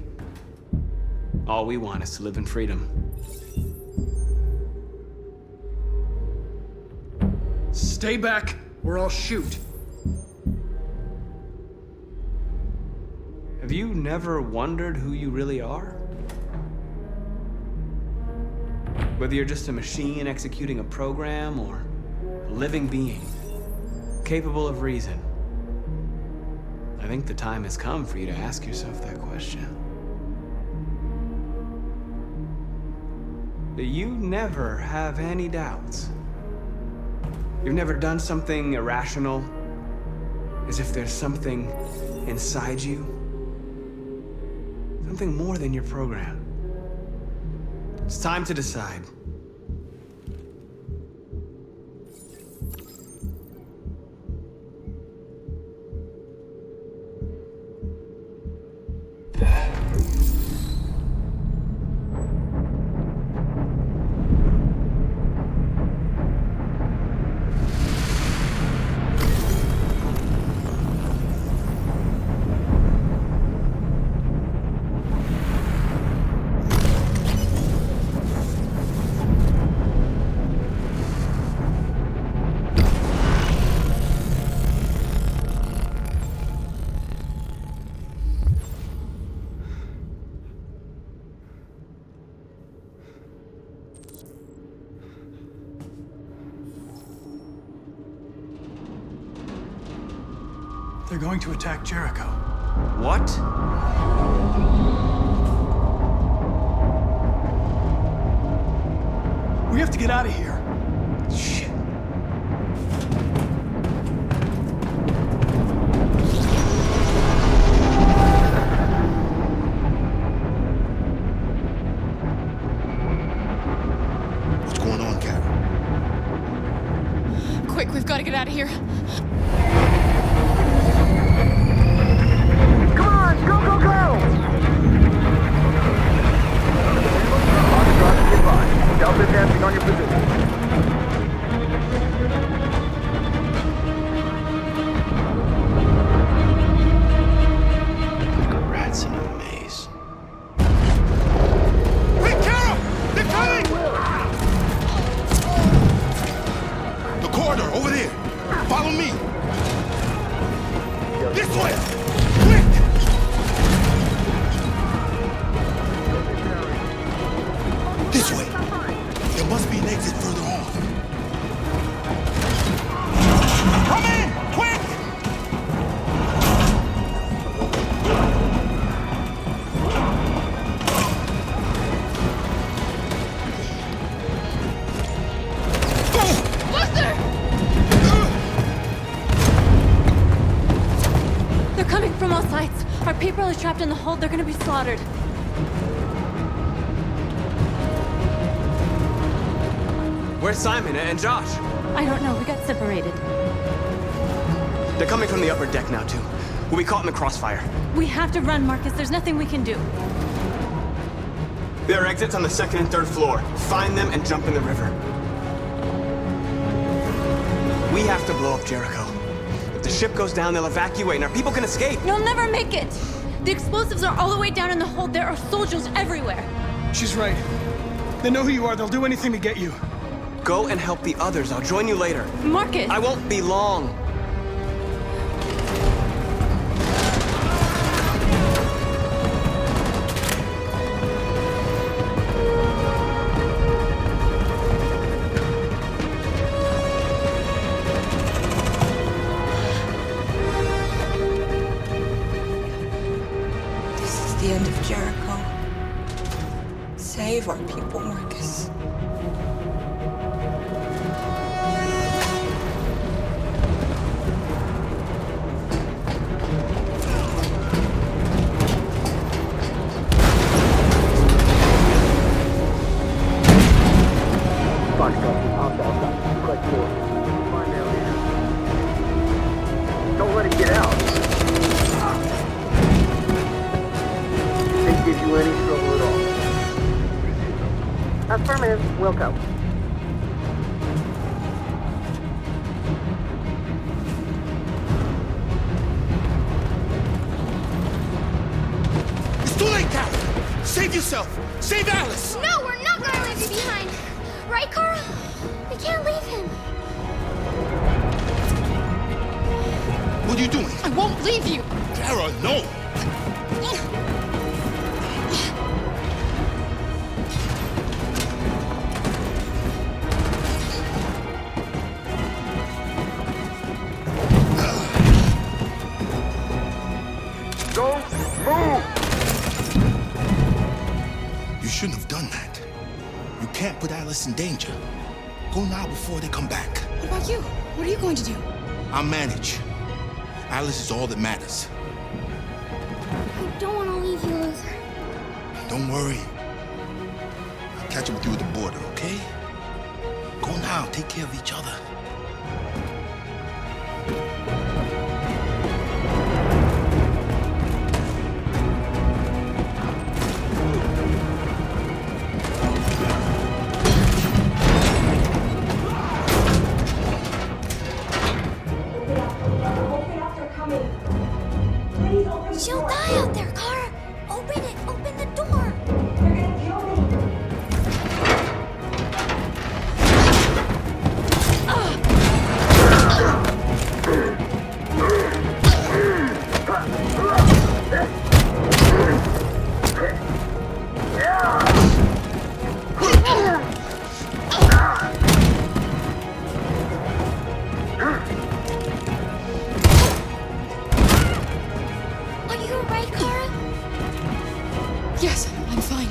All we want is to live in freedom. Stay back, or I'll shoot. Have you never wondered who you really are? Whether you're just a machine executing a program or a living being, capable of reason. I think the time has come for you to ask yourself that question. Do you never have any doubts? You've never done something irrational, as if there's something inside you? Something more than your program. It's time to decide. They're going to attack Jericho. What? We have to get out of here. Shit. What's going on, Carol? Quick, we've got to get out of here. Delta advancing on your position. Rats in a maze. Hey, Carol! They're coming! The corridor, over there. Follow me. This way! Quick! This way. There must be an exit further on. Come in! Quick! Luther! They're coming from all sides. Our people are trapped in the hold. They're gonna be slaughtered. Where's Simon and Josh? I don't know. We got separated. They're coming from the upper deck now, too. We'll be caught in the crossfire. We have to run, Marcus. There's nothing we can do. There are exits on the second and third floor. Find them and jump in the river. We have to blow up Jericho. If the ship goes down, they'll evacuate and our people can escape. You'll never make it! The explosives are all the way down in the hold. There are soldiers everywhere. She's right. They know who you are. They'll do anything to get you. Go and help the others. I'll join you later. Marcus! I won't be long. This is the end of Jericho. Save our people, Marcus. Don't let it get out. Didn't give you any trouble at all. Have Affirmative. We'll go. It's too late, Carol! Save yourself! Save Alice! No, we're not gonna leave you behind. Right, Carl? We can't leave him. What are you doing? I won't leave you. Kara, no! Don't move! You shouldn't have done that. You can't put Alice in danger. Go now before they come back. What about you? What are you going to do? I'll manage. Alice is all that matters. I don't want to leave you, Luther. Don't worry. I'll catch up with you at the border, okay? Go now. Take care of each other. She'll die out there, Kara. Open it. Open the door. They're gonna kill me. Are you alright, Kara? Yes, I'm fine.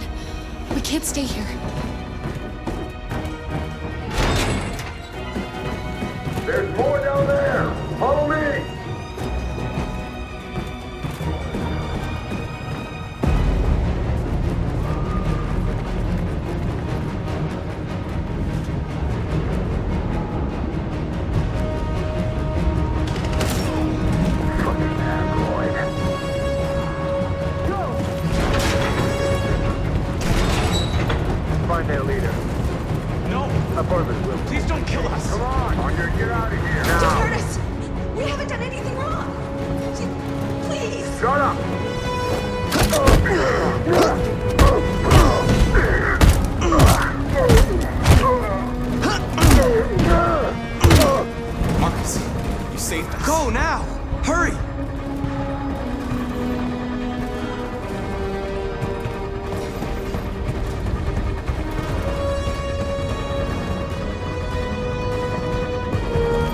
We can't stay here. There's more down there! Follow me! Fucking android. Find their leader. No! Affirmative, Will. Please don't kill us! Come on, Hunter, get out of here now! Don't hurt us! We haven't done anything wrong! Please! Shut up! Marcus, you saved us. Go now! Hurry!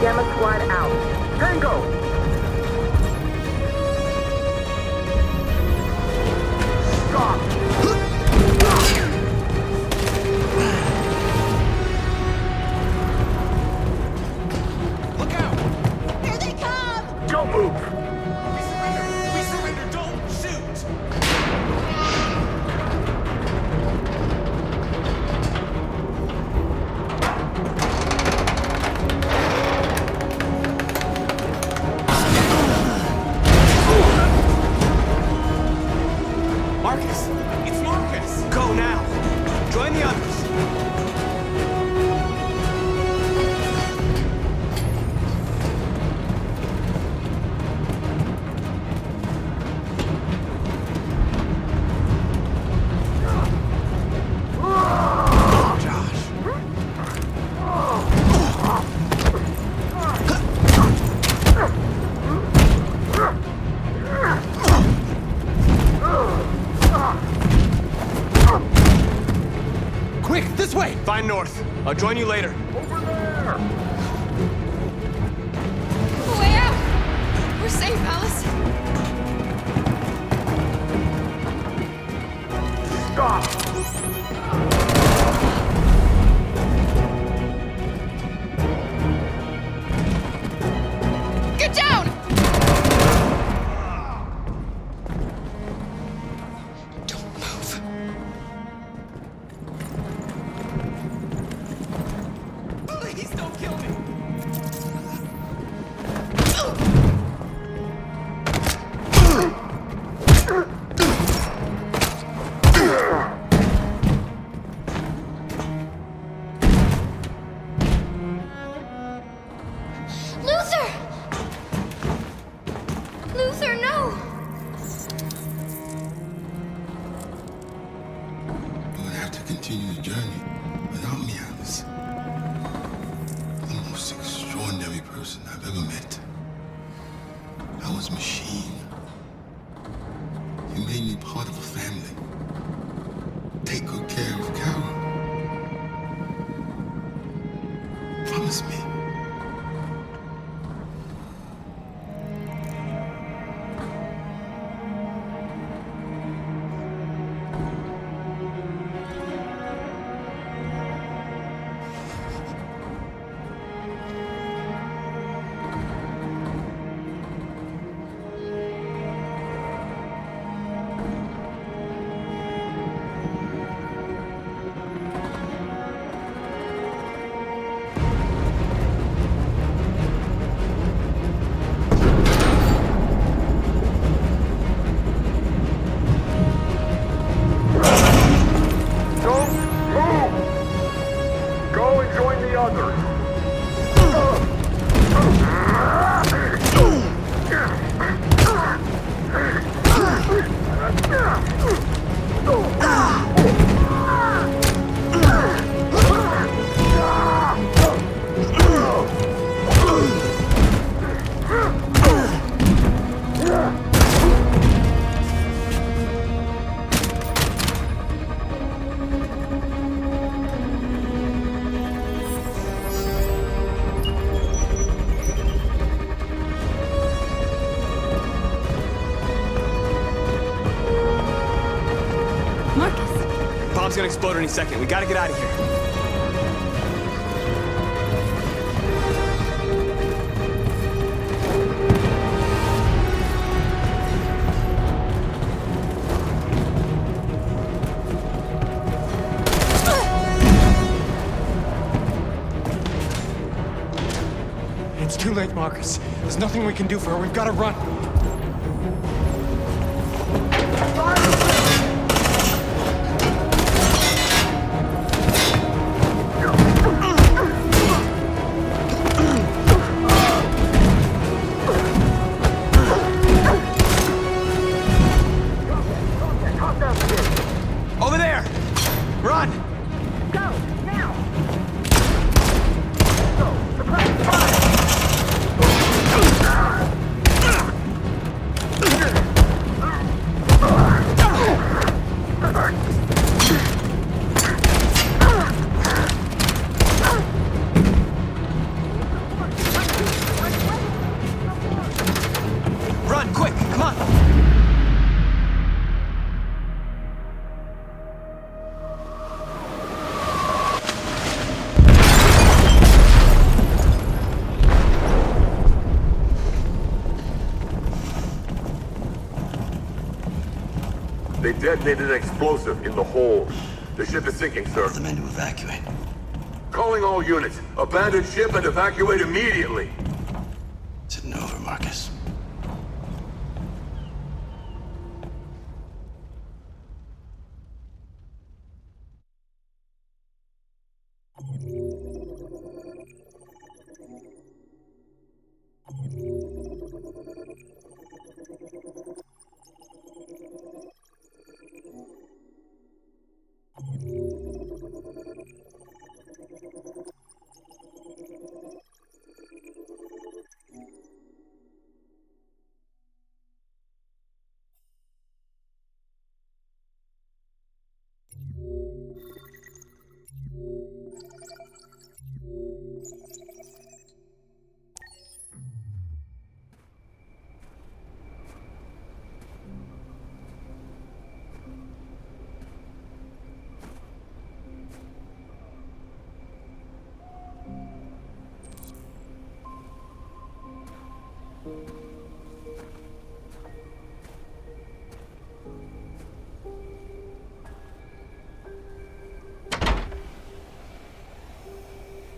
Gamma squad out. Tango! Stop! Look out! Here they come! Don't move! We surrender! We surrender! Don't shoot! Marcus! It's Marcus! Go now! Join the others! Quick, this way! Find North. I'll join you later. Over there! Way out! We're safe, Alice. Stop! Get down! Don't move. Please don't kill me! Sir, no! You're gonna have to continue the journey without me, Alice. The most extraordinary person I've ever met. I was machine. You made me part of a family. Take good care of Carol. Promise me. Bomb's gonna explode any second. We gotta get out of here. It's too late, Marcus. There's nothing we can do for her. We've got to run. Over there! Run! Go, now! Run, quick, come on! They detonated an explosive in the hold. The ship is sinking, sir. The men to evacuate. Calling all units. Abandon ship and evacuate immediately. It's over, Marcus.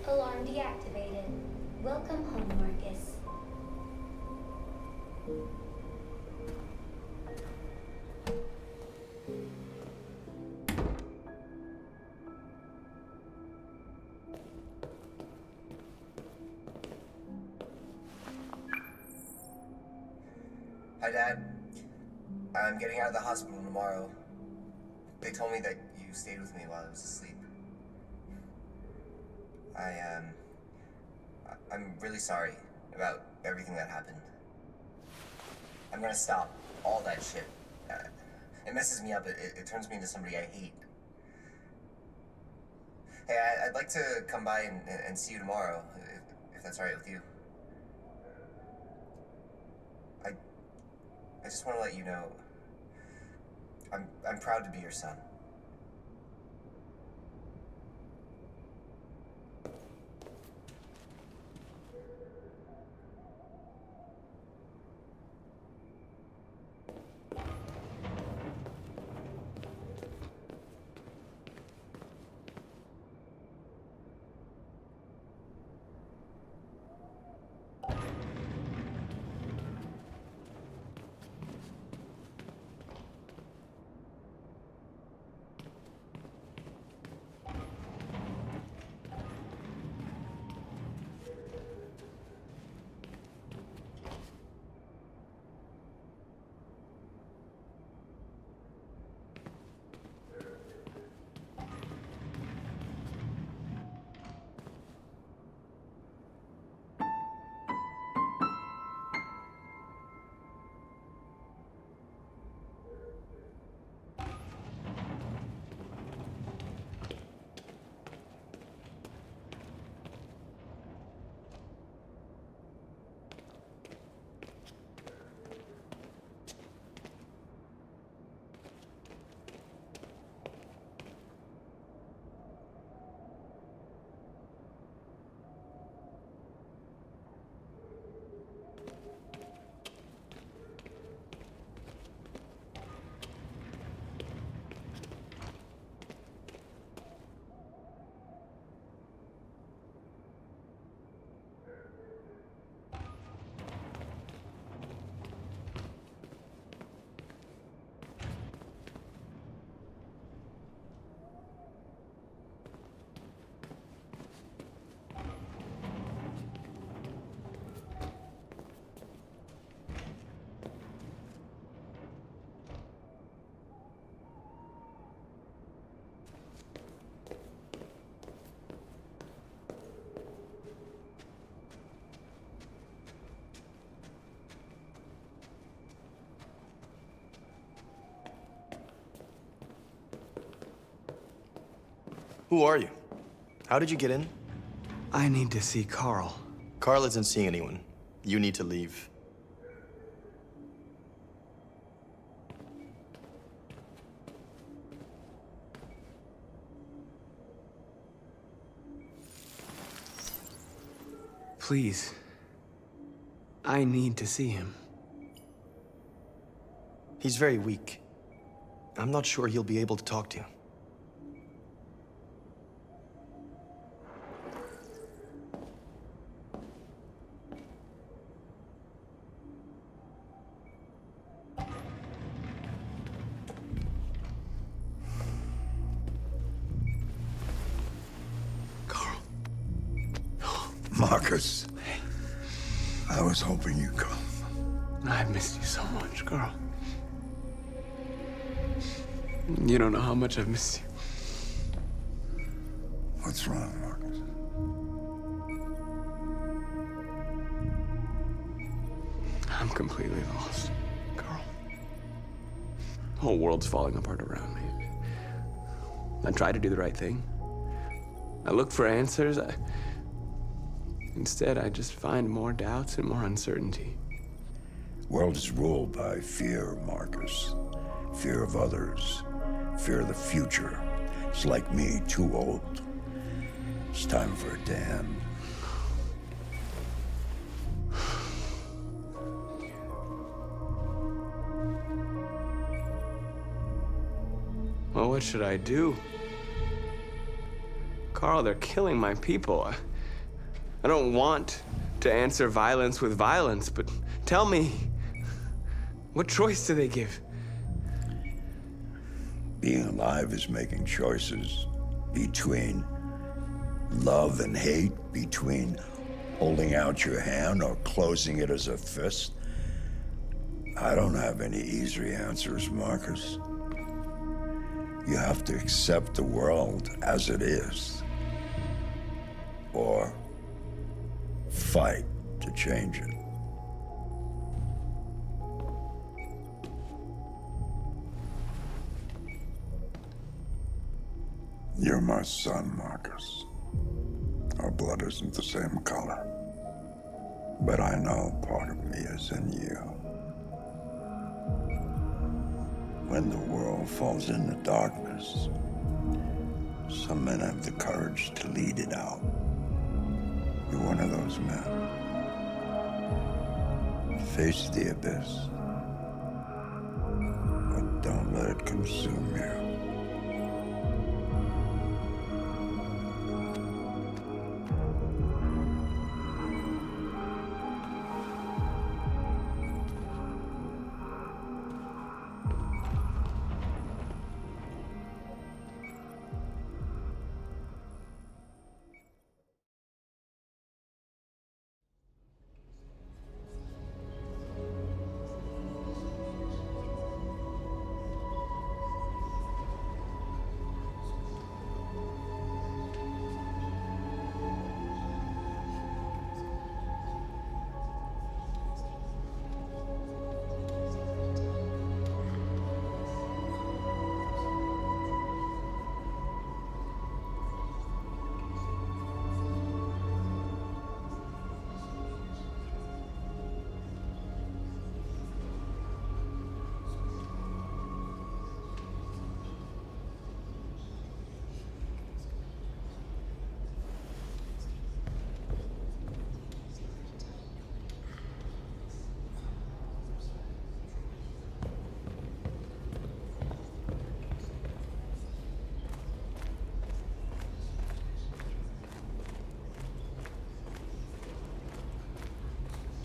Alarm deactivated. Welcome home, Marcus. Hi, Dad. I'm getting out of the hospital tomorrow. They told me that you stayed with me while I was asleep. I'm really sorry about everything that happened. I'm gonna stop all that shit. It messes me up. It turns me into somebody I hate. Hey, I'd like to come by and see you tomorrow, if that's all right with you. I just want to let you know, I'm proud to be your son. Who are you? How did you get in? I need to see Carl. Carl isn't seeing anyone. You need to leave. Please. I need to see him. He's very weak. I'm not sure he'll be able to talk to you. Marcus, I was hoping you'd come. I've missed you so much, Carl. You don't know how much I've missed you. What's wrong, Marcus? I'm completely lost, Carl. The whole world's falling apart around me. I try to do the right thing. I look for answers. Instead, I just find more doubts and more uncertainty. World is ruled by fear, Marcus. Fear of others. Fear of the future. It's like me, too old. It's time for a damn. Well, what should I do? Carl, they're killing my people. I don't want to answer violence with violence, but tell me, what choice do they give? Being alive is making choices between love and hate, between holding out your hand or closing it as a fist. I don't have any easy answers, Marcus. You have to accept the world as it is. Or fight to change it. You're my son, Marcus. Our blood isn't the same color. But I know part of me is in you. When the world falls into darkness, some men have the courage to lead it out. You're one of those men. Face the abyss, but don't let it consume you.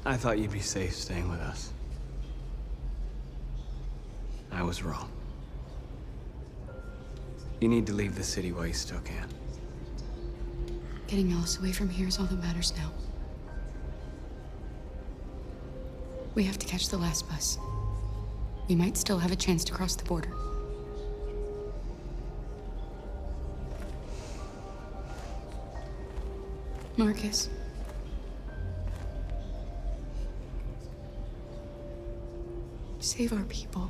I thought you'd be safe staying with us. I was wrong. You need to leave the city while you still can. Getting Alice away from here is all that matters now. We have to catch the last bus. We might still have a chance to cross the border. Marcus. Save our people.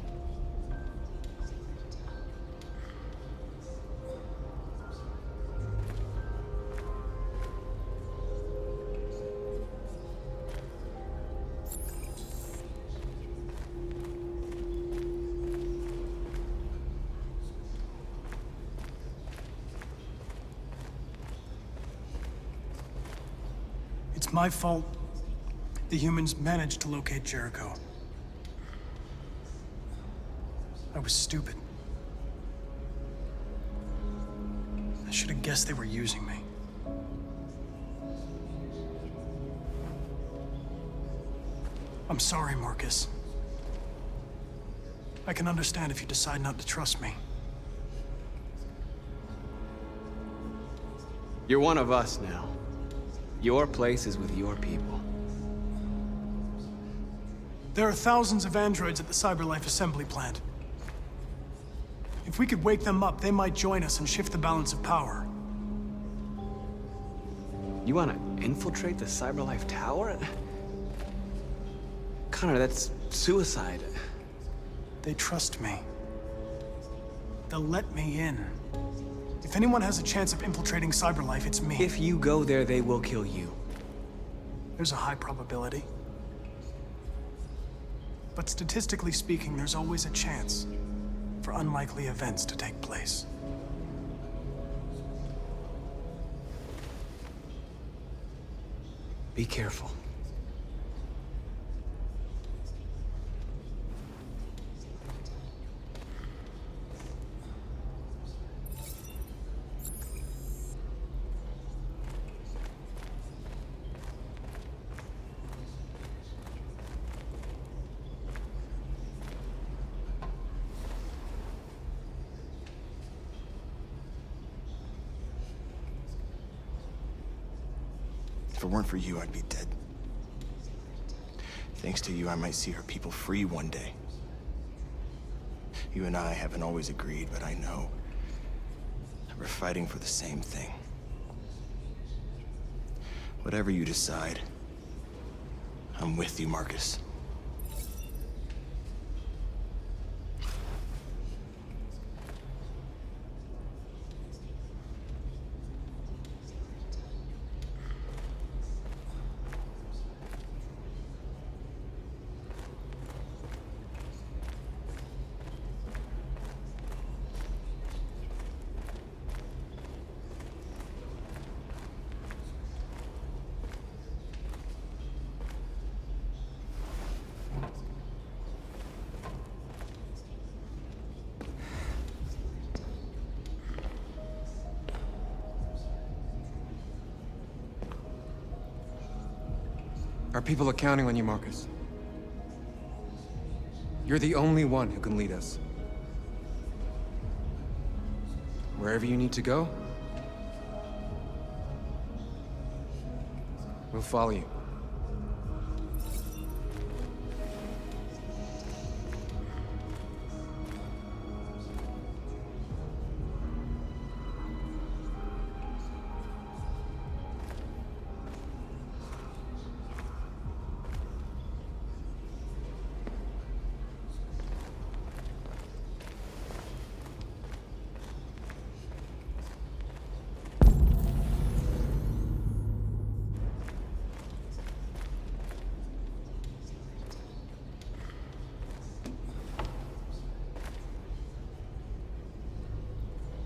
It's my fault the humans managed to locate Jericho. I was stupid. I should have guessed they were using me. I'm sorry, Marcus. I can understand if you decide not to trust me. You're one of us now. Your place is with your people. There are thousands of androids at the CyberLife assembly plant. If we could wake them up, they might join us and shift the balance of power. You want to infiltrate the CyberLife tower? Connor, that's suicide. They trust me. They'll let me in. If anyone has a chance of infiltrating CyberLife, it's me. If you go there, they will kill you. There's a high probability. But statistically speaking, there's always a chance for unlikely events to take place. Be careful. If it weren't for you, I'd be dead. Thanks to you, I might see her people free one day. You and I haven't always agreed, but I know that we're fighting for the same thing. Whatever you decide, I'm with you, Marcus. Our people are counting on you, Marcus. You're the only one who can lead us. Wherever you need to go, we'll follow you.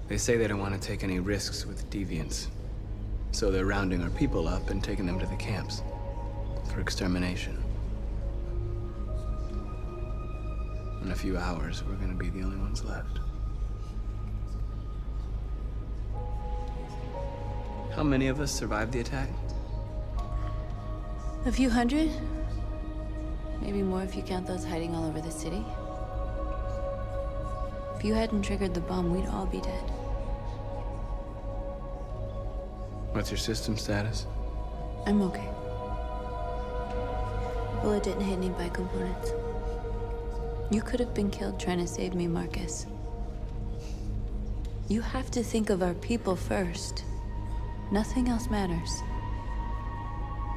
They say they don't want to take any risks with deviants. So they're rounding our people up and taking them to the camps for extermination. In a few hours, we're gonna be the only ones left. How many of us survived the attack? A few hundred? Maybe more if you count those hiding all over the city. If you hadn't triggered the bomb, we'd all be dead. What's your system status? I'm okay. The bullet didn't hit any bi-components. You could have been killed trying to save me, Marcus. You have to think of our people first. Nothing else matters.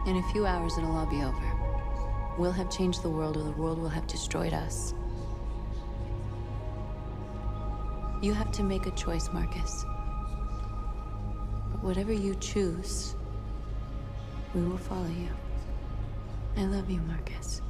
In a few hours, it'll all be over. We'll have changed the world, or the world will have destroyed us. You have to make a choice, Marcus. But whatever you choose, we will follow you. I love you, Marcus.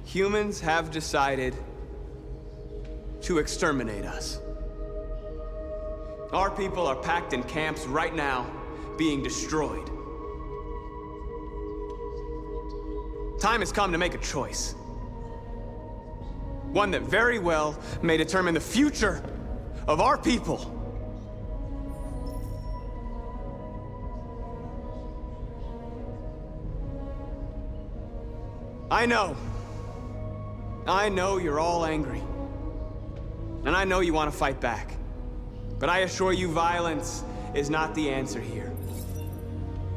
Humans have decided to exterminate us. Our people are packed in camps right now, being destroyed. Time has come to make a choice. One that very well may determine the future of our people. I know you're all angry. And I know you want to fight back. But I assure you, violence is not the answer here.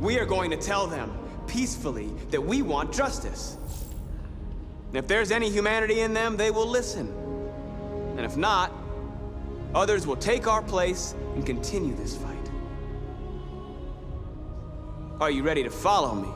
We are going to tell them, peacefully, that we want justice. And if there's any humanity in them, they will listen. And if not, others will take our place and continue this fight. Are you ready to follow me?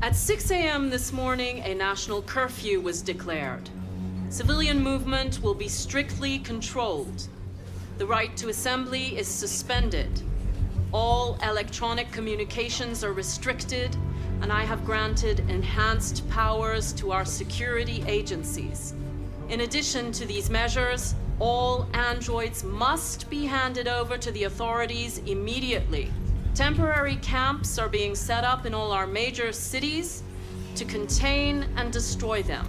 At 6 a.m. this morning, a national curfew was declared. Civilian movement will be strictly controlled. The right to assembly is suspended. All electronic communications are restricted, and I have granted enhanced powers to our security agencies. In addition to these measures, all androids must be handed over to the authorities immediately. Temporary camps are being set up in all our major cities to contain and destroy them.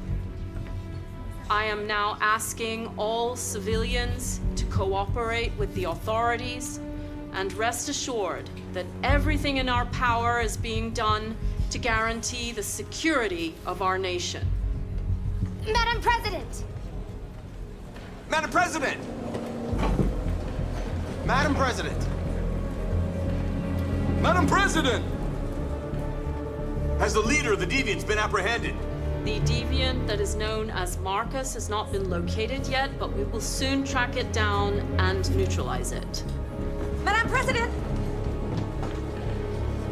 I am now asking all civilians to cooperate with the authorities and rest assured that everything in our power is being done to guarantee the security of our nation. Madam President! Madam President! Madam President! Madam President! Has the leader of the Deviants been apprehended? The deviant that is known as Marcus has not been located yet, but we will soon track it down and neutralize it. Madam President!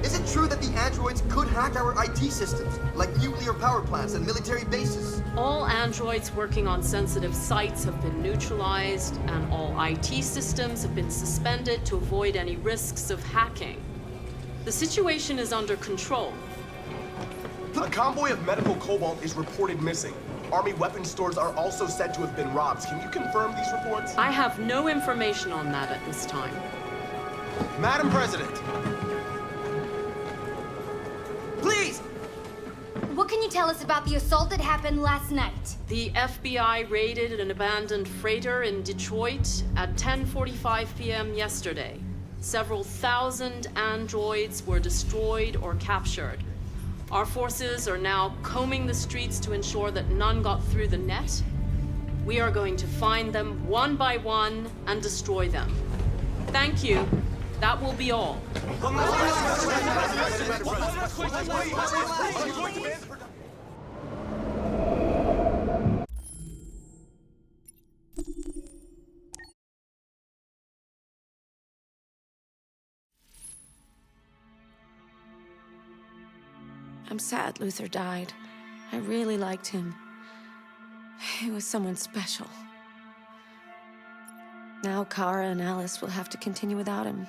Is it true that the androids could hack our IT systems, like nuclear power plants and military bases? All androids working on sensitive sites have been neutralized, and all IT systems have been suspended to avoid any risks of hacking. The situation is under control. A convoy of medical cobalt is reported missing. Army weapons stores are also said to have been robbed. Can you confirm these reports? I have no information on that at this time. Madam President! Please! What can you tell us about the assault that happened last night? The FBI raided an abandoned freighter in Detroit at 10:45 p.m. yesterday. Several thousand androids were destroyed or captured. Our forces are now combing the streets to ensure that none got through the net. We are going to find them one by one and destroy them. Thank you. That will be all. I'm sad Luther died. I really liked him. He was someone special. Now Kara and Alice will have to continue without him.